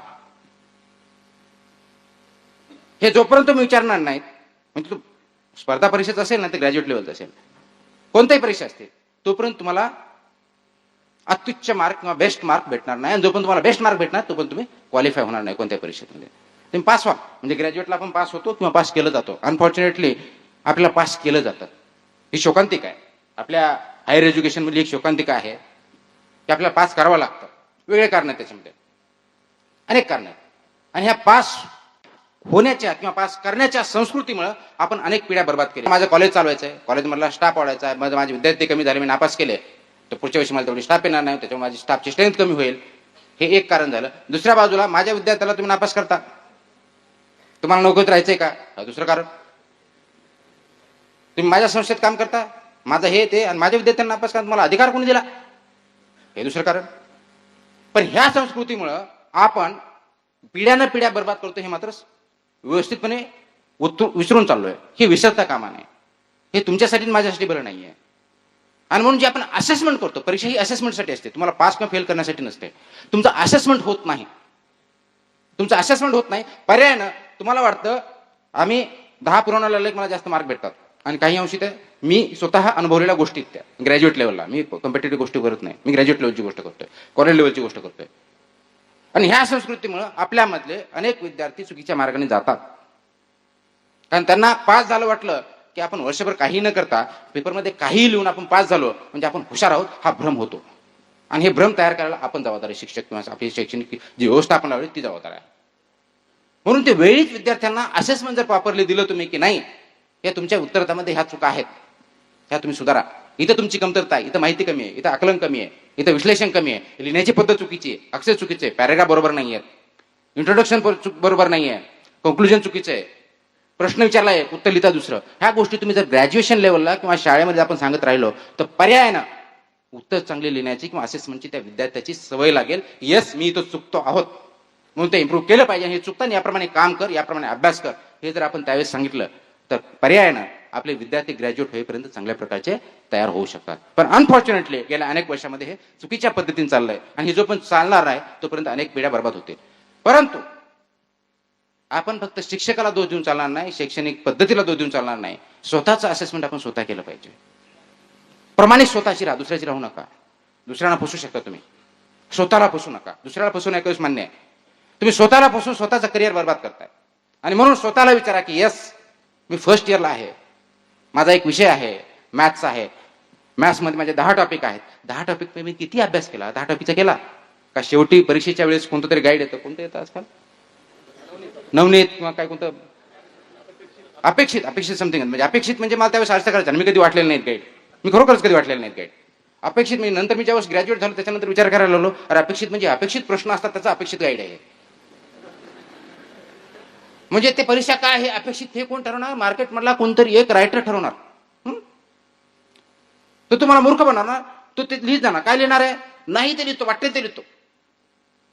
हे जोपर्यंत तुम्ही विचारणार नाहीत, म्हणजे स्पर्धा परीक्षेचं असेल ना, ते ग्रॅज्युएट लेवलचं असेल, कोणत्याही परीक्षा असते, तोपर्यंत तुम्हाला अत्युच्च मार्क किंवा बेस्ट मार्क भेटणार नाही. आणि जोपर्यंत तुम्हाला बेस्ट मार्क भेटणार तोपर्यंत तुम्ही क्वालिफाय होणार नाही कोणत्याही परीक्षेमध्ये. तुम्ही पास व्हा. म्हणजे ग्रॅज्युएटला आपण पास होतो किंवा पास केलं जातो. अनफॉर्च्युनेटली आपल्याला पास केलं जातं. ही शोकांतिका आहे. आपल्या हायर एज्युकेशन मधली एक शोकांतिका आहे की आपल्याला पास करावं लागतं. वेगळे कारण आहेत त्याच्यामध्ये, अनेक कारण आहेत. आणि ह्या पास होण्याच्या किंवा पास करण्याच्या संस्कृतीमुळे आपण अनेक पिढ्या बर्बाद केल्या. माझं कॉलेज चालवायचं आहे, कॉलेजमधला स्टाफ वाढवायचा आहे, माझे विद्यार्थी कमी झाले, मी नापास केले, तर पुढच्या वर्षी मला तेवढी स्टाफ येणार नाही, त्याच्यामुळे माझी स्टाफची स्ट्रेंथ कमी होईल. हे एक कारण झालं. दुसऱ्या बाजूला माझ्या विद्यार्थ्याला तुम्ही नापास करता, तुम्हाला नोकरीत राहायचंय का, दुसरं कारण. तुम्ही माझ्या संस्थेत काम करता, माझं हे ते, आणि माझ्या विद्यार्थ्यांना नापास करा, तुम्हाला अधिकार कोणी दिला, हे दुसरं कारण. पण ह्या संस्कृतीमुळं आपण पिढ्यानं पिढ्या बर्बाद करतो, हे मात्र व्यवस्थितपणे विसरून चाललोय. हे विसरता कामा नये. हे तुमच्यासाठी माझ्यासाठी बरं नाहीये. आणि म्हणून जे आपण असेसमेंट करतो, परीक्षा ही असेसमेंटसाठी असते, तुम्हाला पास किंवा फेल करण्यासाठी नसते. तुमचं असेसमेंट होत नाही, तुमचं असेसमेंट होत नाही. पर्यायानं तुम्हाला वाटतं आम्ही 10 पुरवण्याला लागले मला जास्त मार्क भेटतात, आणि काही अंशी ते मी स्वतः अनुभवलेल्या गोष्टी त्या ग्रॅज्युएट लेवलला, मी कॉम्पिटेटिव्ह गोष्टी करत नाही, मी ग्रॅज्युएट लेवलची गोष्ट करतोय, कॉलेज लेवलची गोष्ट करतोय. आणि ह्या संस्कृतीमुळे आपल्यामधले अनेक विद्यार्थी चुकीच्या मार्गाने जातात. कारण त्यांना पास झालं वाटलं की आपण वर्षभर काही न करता पेपरमध्ये काही लिहून आपण पास झालो म्हणजे आपण हुशार आहोत, हा भ्रम होतो. आणि हे भ्रम तयार करायला आपण जबाबदार आहे, शिक्षक किंवा आपली शैक्षणिक जी व्यवस्था आपण लावली ती जबाबदार आहे. म्हणून ते वेळीच विद्यार्थ्यांना असेसमेंट जर प्रॉपरली दिलं तुम्ही की नाही, या तुमच्या उत्तरामध्ये ह्या चुका आहेत, ह्या तुम्ही सुधारा, इथं तुमची कमतरता आहे, इथं माहिती कमी आहे, इथं आकलन कमी आहे, इथं विश्लेषण कमी आहे, लिहिण्याची पद्धत चुकीची आहे, अक्षर चुकीचे आहे, पॅरेग्राफ बरोबर नाही आहेत, इंट्रोडक्शन बरोबर नाही आहे, कंक्लुजन चुकीचं आहे, प्रश्न विचारला आहे, उत्तर लिहिता दुसरं. ह्या गोष्टी तुम्ही जर ग्रॅज्युएशन लेवलला किंवा शाळेमध्ये आपण सांगत राहिलो तर पर्यायानं उत्तर चांगली लिहिण्याची किंवा असेसमेंटची त्या विद्यार्थ्याची सवय लागेल. येस, मी इथं चुकतो आहोत म्हणून ते इम्प्रूव्ह केलं पाहिजे. हे चुकताना याप्रमाणे काम कर, याप्रमाणे अभ्यास कर, हे जर आपण त्यावेळेस सांगितलं तर पर्यायानं आपले विद्यार्थी ग्रॅज्युएट होईपर्यंत चांगल्या प्रकारचे तयार होऊ शकतात. पण अनफॉर्च्युनेटली गेल्या अनेक वर्षामध्ये हे चुकीच्या पद्धतीने चाललंय, आणि हे जो पण चालणार आहे तोपर्यंत अनेक पिढ्या बर्बाद होतील. परंतु आपण फक्त शिक्षकाला दोष देऊन चालणार नाही, शैक्षणिक पद्धतीला दोष देऊन चालणार नाही. स्वतःचं असेसमेंट आपण स्वतः केलं पाहिजे. प्रमाणित स्वतःची राहा, दुसऱ्याची राहू नका. दुसऱ्यांना फसू शकता तुम्ही, स्वतःला फसू नका. दुसऱ्याला फसवून ऐकूच मान्य आहे, तुम्ही स्वतःला फसवून स्वतःचं करिअर बर्बाद करताय. आणि म्हणून स्वतःला विचारा की येस, मी फर्स्ट इयरला आहे, माझा एक विषय आहे मॅथ्स आहे, मॅथ्समध्ये माझे 10 टॉपिक आहेत, 10 टॉपिक मी किती अभ्यास केला, 10 टॉपिकचा केला का? शेवटी परीक्षेच्या वेळेस कोणतं तरी गाईड येतं, कोणतं येतं आजकाल, नवनीत किंवा काय कोणतं अपेक्षित, अपेक्षित समथिंग. म्हणजे अपेक्षित म्हणजे मला त्यावेळेस अर्थ करायचा, मी कधी वाटलेलं नाहीत गाईड, मी खरोखरच कधी वाटलेलं नाहीत गाईड. अपेक्षित म्हणजे नंतर मी ज्यावेळेस ग्रॅज्युएट झालो त्याच्यानंतर विचार करायला लागलो, अरे अपेक्षित म्हणजे अपेक्षित प्रश्न असतात त्याचा अपेक्षित गाईड आहे. म्हणजे ते परीक्षा काय आहे अपेक्षित हे कोण ठरवणार? मार्केट मधला कोणतरी एक रायटर ठरवणार. तो तुम्हाला मूर्ख बनवणार. तो ते लिहित जाणार. काय लिहिणार आहे? नाही ते लिहितो, वाटते ते लिहितो,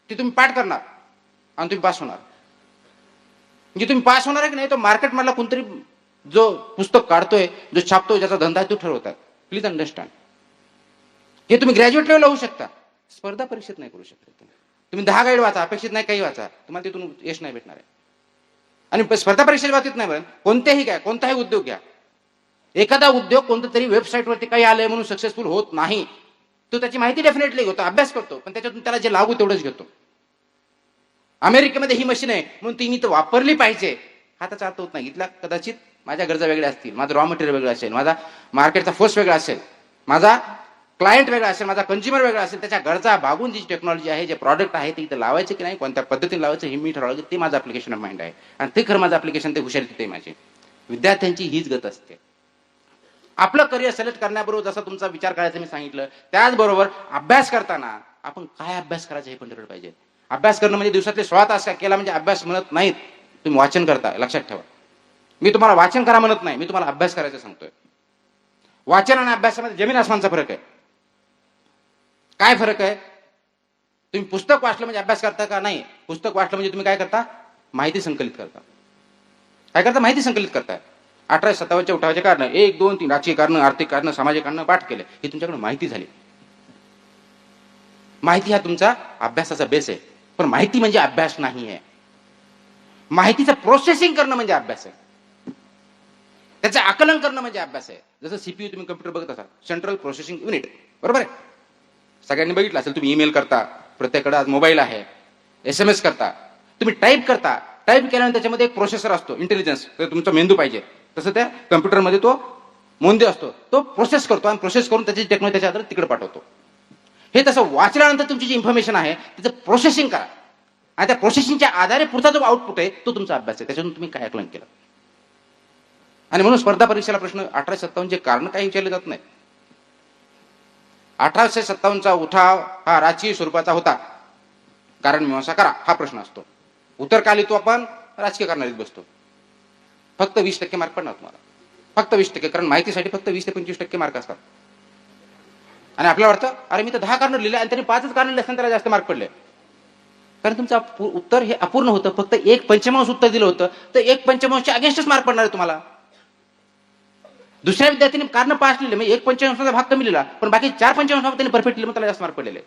ते तुम्ही पाठ करणार आणि तुम्ही पास होणार. म्हणजे तुम्ही पास होणार आहे की नाही तो मार्केट मधला कोणतरी जो पुस्तक काढतोय, जो छापतोय, ज्याचा धंदा आहे तो ठरवतात. Please understand. हे तुम्ही ग्रॅज्युएट लेवलला होऊ शकता, स्पर्धा परीक्षेत नाही करू शकता. तुम्ही 10 गाईड वाचा, अपेक्षित नाही काही वाचा, तुम्हाला तिथून यश नाही भेटणार आहे. आणि स्पर्धा परीक्षेच्या बाबतीत नाही बरं, कोणत्याही काय, कोणताही उद्योग घ्या. एखादा उद्योग कोणत्या तरी वेबसाईटवरती काही आलंय म्हणून सक्सेसफुल होत नाही, तो त्याची माहिती डेफिनेटली घेतो, अभ्यास करतो, पण त्याच्यातून त्याला जे लागू तेवढंच घेतो. अमेरिकेमध्ये ही मशीन आहे म्हणून ती मी तर वापरली पाहिजे हा त्याचा अर्थ होत नाही. इथला कदाचित माझ्या गरजा वेगळ्या असतील, माझं रॉ मटेरियल वेगळं असेल, माझा मार्केटचा फोर्स वेगळा असेल, माझा क्लायंट वेगळा असेल, माझा कंझ्युमर वेगळा असेल, त्याच्या गरजा भागून जी टेक्नॉलॉजी आहे, जे प्रॉडक्ट आहे ते इथं लावायचे की नाही, कोणत्या पद्धतीने लावायचं हे मी ठरवलं. ते माझं ऍप्लिकेशन ऑफ माइंड आहे, आणि ते खरं माझं ऍप्लिकेशन, ते हुशारी तिथे माझी. विद्यार्थ्यांची हीच गत असते. आपलं करिअर सिलेक्ट करण्याबरोबर जसा तुमचा विचार करायचा मी सांगितलं, त्याचबरोबर अभ्यास करताना आपण काय अभ्यास करायचा हे पण ठरवलं पाहिजे. अभ्यास करणं म्हणजे दिवसातले 16 तास काय केला म्हणजे अभ्यास म्हणत नाहीत. तुम्ही वाचन करता, लक्षात ठेवा. मी तुम्हाला वाचन करा म्हणत नाही, मी तुम्हाला अभ्यास करायचा सांगतोय. वाचन आणि अभ्यासामध्ये जमीन आसमानचा फरक आहे. काय फरक आहे? तुम्ही पुस्तक वाचलं म्हणजे अभ्यास करता का? नाही. पुस्तक वाचलं म्हणजे तुम्ही काय करता? माहिती संकलित करता. काय करता? माहिती संकलित करताय. 1857च्या उठावाचे कारण 1, 2, 3 राजकीय कारण, आर्थिक कारण, सामाजिक कारण पाठ केले. ही तुमच्याकडे माहिती झाली. माहिती हा तुमचा अभ्यासाचा बेस आहे. पण माहिती म्हणजे अभ्यास नाही आहे. माहितीचं प्रोसेसिंग करणं म्हणजे अभ्यास आहे. त्याचं आकलन करणं म्हणजे अभ्यास आहे. जसं सीपीयू तुम्ही कम्प्युटर बघत असाल, सेंट्रल प्रोसेसिंग युनिट, बरोबर आहे? सगळ्यांनी बघितलं असेल. तुम्ही ईमेल करता, प्रत्येकाकडे आज मोबाईल आहे, SMS करता, तुम्ही टाईप करता. टाईप केल्यानंतर त्याच्यामध्ये एक प्रोसेसर असतो, इंटेलिजन्स, तुमचा मेंदू पाहिजे तसं त्या कम्प्युटरमध्ये तो मेंदू असतो. तो प्रोसेस करतो आणि प्रोसेस करून त्याची टेक्नॉलॉजी त्याच्या आधारे तिकडे पाठवतो. हे तसं वाचल्यानंतर तुमची जी इन्फॉर्मेशन आहे त्याचं प्रोसेसिंग करा आणि त्या प्रोसेसिंगच्या आधारे पुढचा जो आउटपुट आहे तो तुमचा अभ्यास आहे. त्याच्यातून तुम्ही काय आकलन केलं. आणि म्हणून स्पर्धा परीक्षेला प्रश्न 1857चे कारण काही विचारले जात नाही. 1857चा उठाव हा राजकीय स्वरूपाचा होता, कारण मीमांसा करा हा प्रश्न असतो. उत्तर का लिहितो आपण? राजकीय कारणात बसतो. फक्त 20% मार्क पडणार तुम्हाला, फक्त 20%. कारण माहितीसाठी फक्त 20 ते 25% मार्क असतात. आणि आपल्याला वाटतं अरे मी तर 10 कारण लिहिले आणि त्यांनी 5च कारण लिहिले असताना त्याला जास्त मार्क पडले. कारण तुमचं उत्तर हे अपूर्ण होतं. फक्त 1/5 उत्तर दिलं होतं तर 1/5च्या अगेन्स्टच मार्क पडणार आहे तुम्हाला. दुसऱ्या विद्यार्थ्यांनी कारण 5 लिहिले, म्हणजे 1/5चा भाग कमी लिहिला, पण बाकी 4/5 त्यांनी परफेक्ट लिहिले, मग त्याला जास्त मार्क पडलेले.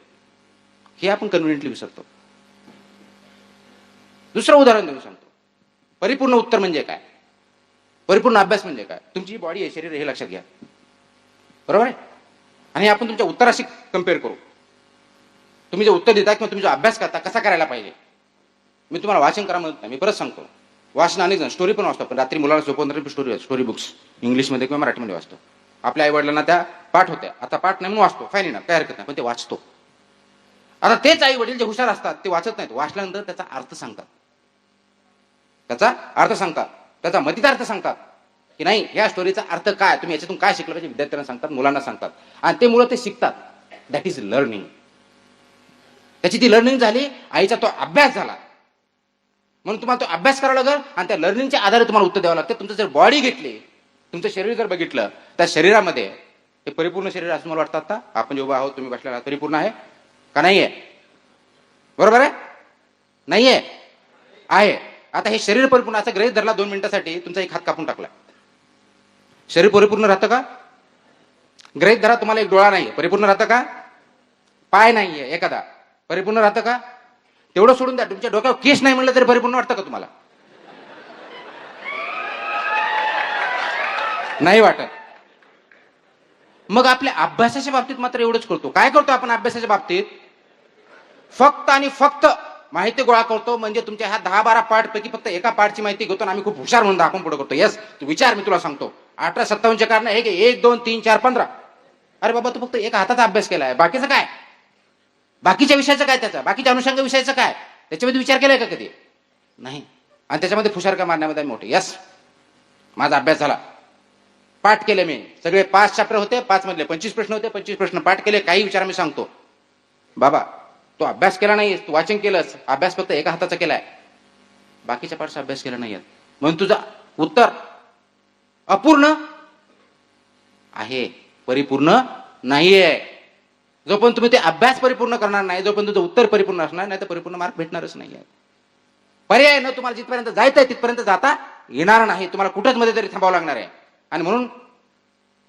हे आपण कन्व्हिनियंटली विसरतो. दुसरं उदाहरण देऊन सांगतो. परिपूर्ण उत्तर म्हणजे काय, परिपूर्ण अभ्यास म्हणजे काय. तुमची बॉडी आहे, शरीर, हे लक्षात घ्या, बरोबर आहे? आणि आपण तुमच्या उत्तराशी कम्पेअर करू. तुम्ही जे उत्तर देता किंवा तुम्ही जो अभ्यास करता कसा करायला पाहिजे. मी तुम्हाला वाचन करा म्हणत नाही, मी परत सांगतो. वाचन अनेक जण स्टोरी पण वाचतो, पण रात्री मुलाला झोपवून स्टोरी बुक्स इंग्लिशमध्ये किंवा मराठीमध्ये वाचतो. आपल्या आई वडिलांना त्या पाठ होत्या, आता पाठ नाही म्हणून वाचतो, फाईन ना, काय हरकत नाही, पण ते वाचतो. आता तेच आई वडील जे हुशार असतात ते वाचत नाहीत, वाचल्यानंतर त्याचा अर्थ सांगतात, त्याचा अर्थ सांगतात, त्याचा मतितार्थ सांगतात की नाही ह्या स्टोरीचा अर्थ काय, तुम्ही याच्यातून काय शिकलं पाहिजे, विद्यार्थ्यांना सांगतात, मुलांना सांगतात. आणि ते मुलं ते शिकतात. That is learning. त्याची ती लर्निंग झाली, आईचा तो अभ्यास झाला. म्हणून तुम्हाला तो अभ्यास करावा लागेल आणि त्या लर्निंगच्या आधारे तुम्हाला उत्तर द्यावं लागतं. तुमचं जर बॉडी घेतली, तुमचं शरीर जर बघितलं, त्या शरीरामध्ये हे परिपूर्ण शरीर असं मला वाटतं. आता आपण जे उभा आहोत, तुम्ही बसलेला आहात, परिपूर्ण आहे का नाहीये? बरोबर आहे? नाहीये, आहे. आता हे शरीर परिपूर्ण असं गृहीत धरला 2 मिनिटासाठी, तुमचा एक हात कापून टाकला, शरीर परिपूर्ण राहतं का? गृहीत धरा तुम्हाला एक डोळा नाहीये, परिपूर्ण राहतं का? पाय नाहीये एखादा, परिपूर्ण राहतं का? तेवढं सोडून द्या, तुमच्या डोक्यावर केस नाही म्हणलं तरी परिपूर्ण वाटतं का तुम्हाला? नाही वाटत. मग आपल्या अभ्यासाच्या बाबतीत मात्र एवढंच करतो. काय करतो आपण अभ्यासाच्या बाबतीत? फक्त आणि फक्त माहिती गोळा करतो. म्हणजे तुमच्या ह्या 10-12 पार्ट पैकी फक्त एका पार्टची माहिती घेतो आणि आम्ही खूप हुशार म्हणून दाखवून पुढे करतो. येस, तू विचार, मी तुला सांगतो. 1857चे कारण हे 1, 2, 3, 4, 15. अरे बाबा, तू फक्त एका हाताचा अभ्यास केलाय, बाकीचं काय? बाकीच्या विषयाचं काय, त्याचा बाकीच्या अनुषंग विषयाचं काय, त्याच्यामध्ये विचार केलाय का कधी? नाही. आणि त्याच्यामध्ये फुशारका मारण्यामध्ये मोठे. यस, माझा अभ्यास झाला, पाठ केले मी, सगळे 5 चॅप्टर होते, 5 मधले 25 प्रश्न होते, 25 प्रश्न पाठ केले. काही विचार मी सांगतो, बाबा तू अभ्यास केला नाही, तू वाचन केलंस, अभ्यास फक्त एका हाताचा केलाय, बाकीच्या पाठचा अभ्यास केला नाहीये, म्हणून तुझं उत्तर अपूर्ण आहे, परिपूर्ण नाहीये. जोपर्यंत तुम्ही ते अभ्यास परिपूर्ण करणार नाही, जोपर्यंत तुझं उत्तर परिपूर्ण असणार नाही, तर परिपूर्ण मार्क भेटणारच नाही. पर्याय न, तुम्हाला जिथपर्यंत जायचंय तिथपर्यंत जाता येणार नाही, तुम्हाला कुठेच मध्ये तरी थांबावं लागणार आहे. आणि म्हणून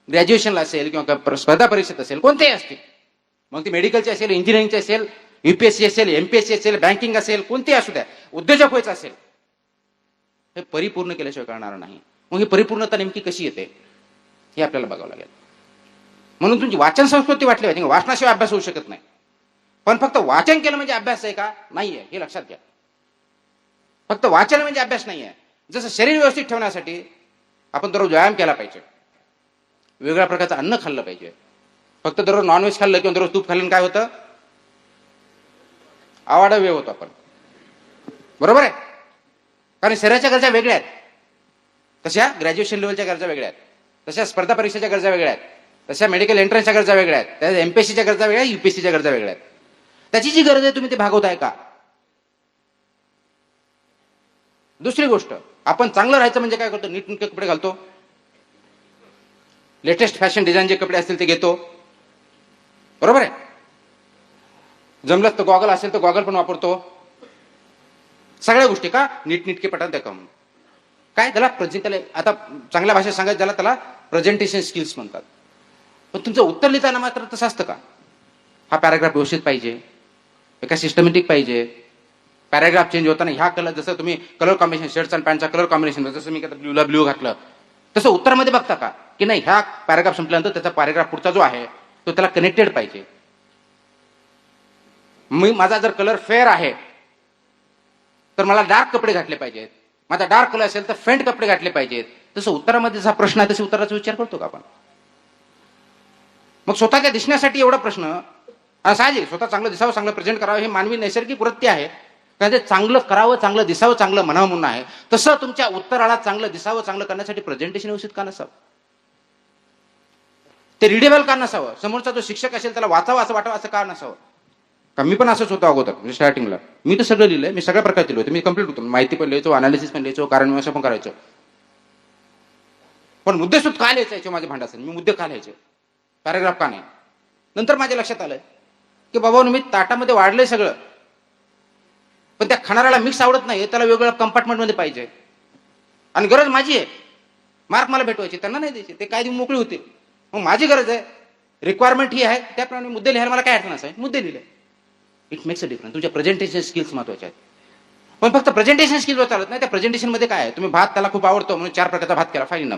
ग्रॅज्युएशनला असेल किंवा स्पर्धा परीक्षेत असेल, कोणतेही असतील, मग ती मेडिकलची असेल, इंजिनिअरिंगची असेल, UPSC असेल, MPSC असेल, बँकिंग असेल, कोणतेही असू द्या, उद्योजक व्हायचं असेल, हे परिपूर्ण केल्याशिवाय कळणार नाही. मग ही परिपूर्णता नेमकी कशी येते हे आपल्याला बघावं लागेल. म्हणून तुमची वाचन संस्कृती वाटली पाहिजे. वाचनाशिवाय अभ्यास होऊ शकत नाही. पण फक्त वाचन केलं म्हणजे अभ्यास आहे का? नाहीये, हे लक्षात घ्या. फक्त वाचन म्हणजे अभ्यास नाहीये. जसं शरीर व्यवस्थित ठेवण्यासाठी आपण दररोज व्यायाम केला पाहिजे, वेगळ्या प्रकारचं अन्न खाल्लं पाहिजे. फक्त दररोज नॉनव्हेज खाल्लं किंवा दररोज तूप खाल्लं काय होतं? आवाडव्य होतो आपण, बरोबर आहे? कारण शरीराच्या गरजा वेगळ्या आहेत. तशा ग्रॅज्युएशन लेवलच्या गरजा वेगळ्या आहेत, तशा स्पर्धा परीक्षेच्या गरजा वेगळ्या आहेत, तशा मेडिकल एंट्रन्सच्या गरजा वेगळ्या आहेत, त्या MPSCच्या गरजा वेगळ्या, UPSCच्या गरजा वेगळ्या आहेत. त्याची जी गरज आहे तुम्ही ते भागवताय का? दुसरी गोष्ट, आपण चांगलं राहायचं म्हणजे काय करतो? नीटनेटके कपडे घालतो, लेटेस्ट फॅशन डिझाईन जे कपडे असतील ते घेतो, बरोबर आहे? जमलंच तर गॉगल असेल तर गॉगल पण वापरतो. सगळ्या गोष्टी का नीटनेटकेपणा दाखवा. काय त्याला त्याला आता चांगल्या भाषेत सांगायचं त्याला प्रेझेंटेशन स्किल्स म्हणतात. पण तुमचं उत्तर लिहिताना मात्र तसं असतं का? हा पॅराग्राफ व्यवस्थित पाहिजे, एका सिस्टमॅटिक पाहिजे. पॅराग्राफ चेंज होताना ह्या कलर, जसं तुम्ही कलर कॉम्बिनेशन शर्ट्स आणि पॅन्टचा कलर कॉम्बिनेशन, जसं मी ब्ल्यूला ब्ल्यू घातलं तसं उत्तरामध्ये बघता का की नाही ह्या पॅराग्राफ संपल्यानंतर त्याचा पॅराग्राफ पुढचा जो आहे तो त्याला कनेक्टेड पाहिजे. माझा जर कलर फेअर आहे तर मला डार्क कपडे घातले पाहिजेत, माझा डार्क कलर असेल तर फेंट कपडे घातले पाहिजेत. तसं उत्तरामध्ये जसा प्रश्न आहे तसे उत्तराचा विचार करतो का आपण? मग स्वतःच्या दिसण्यासाठी एवढा प्रश्न, साहजिक स्वतः चांगलं दिसावं, चांगलं प्रेझेंट करावं हे मानवी नैसर्गिक वृत्ती आहे. कारण ते चांगलं करावं, चांगलं दिसावं, चांगलं म्हणावं म्हणून आहे. तसं तुमच्या उत्तराला चांगलं दिसावं, चांगलं करण्यासाठी प्रेझेंटेशन व्यवस्थित का नसावं? ते रिडेबल का नसावं? समोरचा जो शिक्षक असेल त्याला वाचावं असं वाटावं असं का नसावं? का मी पण असंच होतो अगोदर, म्हणजे स्टार्टिंगला मी तर सगळं लिहिलंय, मी सगळ्या प्रकारचे लिहिलं होतं, मी कम्प्लीट होतो, माहिती पण लिहायचो, अनालिसिस पण लिहायचो, कारण मीमांसा पण करायचो. पण मुद्देसूद का लिहायचे माझे भांडासन, मी मुद्दे का लिहायचे, पॅराग्राफ का नाही? नंतर माझ्या लक्षात आलं की बाबा मी ताटामध्ये वाढलंय सगळं, पण त्या खाणाऱ्याला मिक्स आवडत नाही, त्याला वेगवेगळ्या कंपार्टमेंटमध्ये पाहिजे. आणि गरज माझी आहे, मार्क मला भेटवायचे, त्यांना नाही द्यायचे, ते काय देऊन मोकळी होतील. मग माझी गरज आहे, रिक्वायरमेंट ही आहे, त्याप्रमाणे मुद्दे लिहायला मला काय अडचण असेल, मुद्दे लिहिले. It makes a difference. तुमच्या प्रेझेंटेशन स्किल्स महत्वाचे आहेत. पण फक्त प्रेझेंटेशन स्किल्सवर चालत नाही. त्या प्रेझेंटेशन मध्ये काय आहे, तुम्ही भात त्याला खूप आवडतो म्हणून 4 प्रकारचा भात केला, फाईन,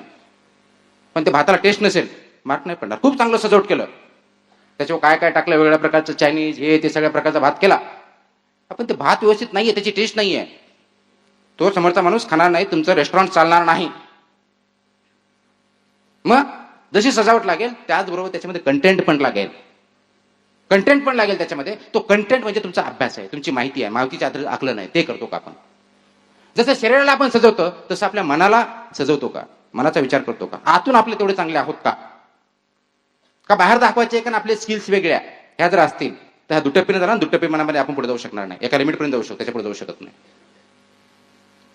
पण ते भाताला टेस्ट नसेल, मार्क नाही पडणार. खूप चांगलं सजावट केलं, त्याच्यावर काय काय टाकलं, वेगळ्या प्रकारचं चायनीज हे ते सगळ्या प्रकारचा भात केला, आपण ते भात व्यवस्थित नाहीये, त्याची टेस्ट नाहीये, तो समोरचा माणूस खाणार नाही, तुमचं रेस्टॉरंट चालणार नाही. मग जशी सजावट लागेल त्याचबरोबर त्याच्यामध्ये कंटेंट पण लागेल, कंटेंट पण लागेल त्याच्यामध्ये. तो कंटेंट म्हणजे तुमचा अभ्यास आहे, तुमची माहिती आहे, माहितीच्या आकलन आहे, ते करतो का आपण? जसं शरीराला आपण सजवतो तसं आपल्या मनाला सजवतो का? मनाचा विचार करतो का? आतून आपले तेवढे चांगले आहोत का? का बाहेर दाखवायचे कारण आपले स्किल्स वेगळ्या ह्या जर असतील तर ह्या दुटप्पीने जाणार, दुटप्पी मनामध्ये आपण पुढे जाऊ शकणार नाही, एका लिमिटपर्यंत जाऊ शकतो, त्याच्या पुढे जाऊ शकत नाही.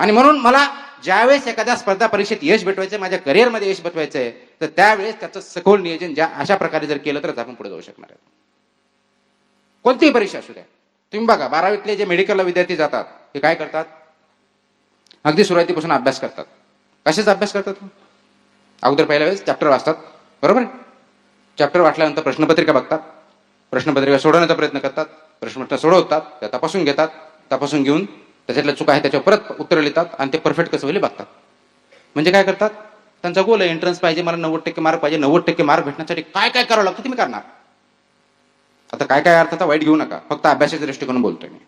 आणि म्हणून मला ज्यावेळेस एखाद्या स्पर्धा परीक्षेत यश भेटवायचंय, माझ्या करिअरमध्ये यश भेटवायचंय, तर त्यावेळेस त्याचं सखोल नियोजन ज्या अशा प्रकारे जर केलं तरच आपण पुढे जाऊ शकणार आहे. कोणतीही परीक्षा असू द्या. तुम्ही बघा 12वीतले जे मेडिकलला विद्यार्थी जातात हे काय करतात, अगदी सुरुवातीपासून अभ्यास करतात. कशाचा अभ्यास करतात? अगोदर पहिल्या वेळेस चॅप्टर वाचतात, बरोबर? चॅप्टर वाचल्यानंतर प्रश्नपत्रिका बघतात, प्रश्नपत्रिका सोडवण्याचा प्रयत्न करतात, प्रश्नपत्रिका सोडवतात, त्या तपासून घेतात, तपासून घेऊन त्याच्यातल्या चुका आहे त्याच्यावर परत उत्तर लिहितात आणि ते परफेक्ट कसं होईल बघतात. म्हणजे काय करतात, त्यांचा गोल आहे एंट्रन्स पाहिजे, मला 90% मार्क पाहिजे, 90% मार्क भेटण्यासाठी काय काय करावं लागतं तुम्ही करणार. आता काय काय अर्थाचा वाईट घेऊ नका, फक्त अभ्यासाच्या दृष्टिकोन बोलतोय मी.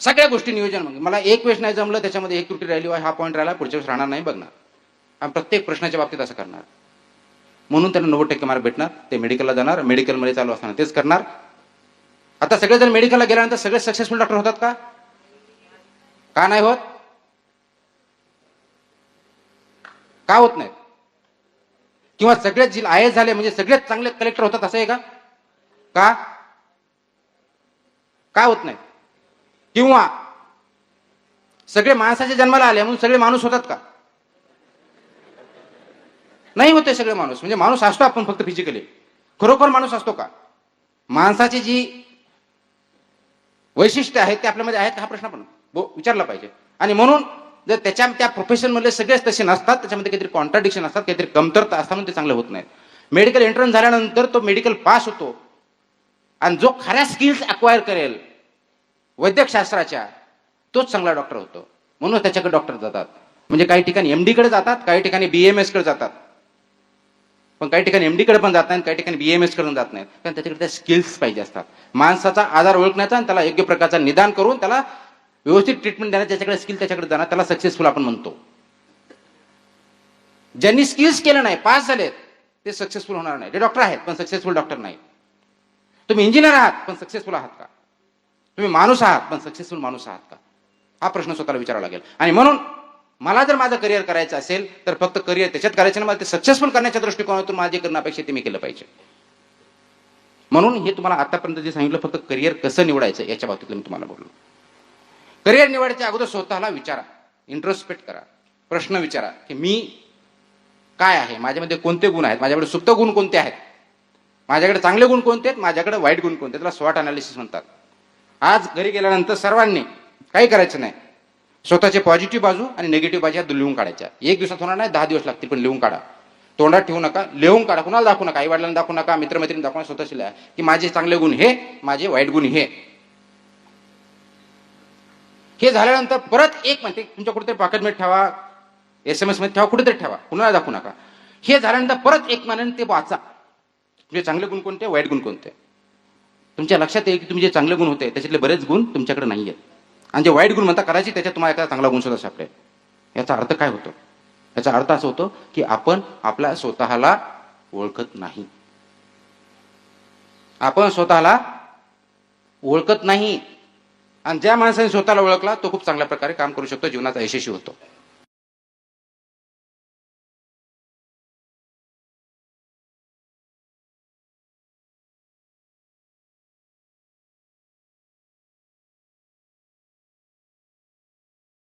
सगळ्या गोष्टी नियोजन, म्हणजे मला एक वेळेस नाही जमलं, त्याच्यामध्ये एक त्रुटी राहिली, हा पॉईंट राहिला, पुढच्या वेळेस राहणार नाही बघणार, आणि प्रत्येक प्रश्नाच्या बाबतीत असं करणार. म्हणून त्यांना 90% मार्क भेटणार. ते मेडिकलला जाणार, मेडिकलमध्ये चालू असताना तेच करणार. आता सगळेजण मेडिकलला गेल्यानंतर सगळे सक्सेसफुल डॉक्टर होतात का? का नाही होत? का होत नाहीत? किंवा सगळेच IAS झाले म्हणजे सगळेच चांगले कलेक्टर होतात असं आहे का? का होत नाही? किंवा सगळे माणसाच्या जन्माला आले म्हणून सगळे माणूस होतात का? नाही होते सगळे माणूस. म्हणजे माणूस असतो आपण फक्त फिजिकली, खरोखर माणूस असतो का? माणसाची जी वैशिष्ट्य आहेत ते आपल्यामध्ये आहेत हा प्रश्न पण विचारला पाहिजे. आणि म्हणून जर त्या प्रोफेशन मधले सगळेच तसे नसतात, त्याच्यामध्ये काहीतरी कॉन्ट्राडिक्शन असतात, काहीतरी कमतरता असतात, म्हणून ते चांगले होत नाहीत. मेडिकल एंट्रन्स झाल्यानंतर तो मेडिकल पास होतो आणि जो खऱ्या स्किल्स अक्वायर करेल वैद्यकशास्त्राच्या, तोच चांगला डॉक्टर होतो. म्हणून त्याच्याकडे डॉक्टर जातात. म्हणजे काही ठिकाणी MD कडे जातात, काही ठिकाणी BMS कडे जातात, पण काही ठिकाणी MD कडे पण जात नाही, काही ठिकाणी BMS कडे जात नाहीत, कारण त्याच्याकडे त्या स्किल्स पाहिजे असतात. माणसाचा आजार ओळखण्याचा आणि त्याला योग्य प्रकारचा निदान करून त्याला व्यवस्थित ट्रीटमेंट देण्यात ज्याच्याकडे स्किल त्याच्याकडे जाणार, त्याला सक्सेसफुल आपण म्हणतो. ज्यांनी स्किल्स केलं नाही, पास झालेत, ते सक्सेसफुल होणार नाही. ते डॉक्टर आहेत पण सक्सेसफुल डॉक्टर नाही. तुम्ही इंजिनियर आहात पण सक्सेसफुल आहात का? तुम्ही माणूस आहात पण सक्सेसफुल माणूस आहात का? हा प्रश्न स्वतःला विचारावा लागेल. आणि म्हणून मला जर माझं करिअर करायचं असेल तर फक्त करिअर त्याच्यात करायचं नाही, मला ते सक्सेसफुल करण्याच्या दृष्टिकोनातून माझे करणं अपेक्षा ते मी केलं पाहिजे. म्हणून हे तुम्हाला आतापर्यंत जे सांगितलं, फक्त करिअर कसं निवडायचं याच्या बाबतीत मी तुम्हाला बोललो. करिअर निवडायच्या अगोदर स्वतःला विचारा, इंट्रोस्पेक्ट करा, प्रश्न विचारा की मी काय आहे, माझ्यामध्ये कोणते गुण आहेत, माझ्याकडे सुप्त गुण कोणते आहेत, माझ्याकडे चांगले गुण कोणते आहेत, माझ्याकडे वाईट गुण कोणते. त्याला स्वॉट अनालिसिस म्हणतात. आज घरी गेल्यानंतर सर्वांनी काही करायचं नाही. स्वतःचे पॉझिटिव्ह बाजू आणि निगेटिव्ह बाजू ह्या लिहून काढायच्या. एक दिवसात होणार नाही, 10 दिवस लागतील, पण लिहून काढा. तोंडात ठेवू नका, लिहून काढा. कुणाला दाखवू नका, आई वडिलांना दाखवू नका, मित्रमैत्रिणी दाखवू नका, स्वतःशी लिहा की माझे चांगले गुण हे, माझे वाईट गुण हे. हे झाल्यानंतर परत एक म्हणते तुमच्या कुठेतरी पॉकेटमध्ये ठेवा, SMS मध्ये ठेवा, कुठेतरी ठेवा, कुणाला दाखवू नका. हे झाल्यानंतर परत एक महिन्याने ते वाचा. तुमचे चांगले गुण कोणते, वाईट गुण कोणते. तुमच्या लक्षात येईल की तुमचे चांगले गुण होते त्याच्यातले बरेच गुण तुमच्याकडे नाही आहेत, आणि जे वाईट गुण म्हणता करायची त्याच्यात तुम्हाला एखादा चांगला गुण सुद्धा सापडेल. याचा अर्थ काय होतो? याचा अर्थ असा होतो की आपण आपल्या स्वतःला ओळखत नाही. आपण स्वतःला ओळखत नाही, आणि ज्या माणसाने स्वतःला ओळखला तो खूप चांगल्या प्रकारे काम करू शकतो, जीवनात यशस्वी होतो.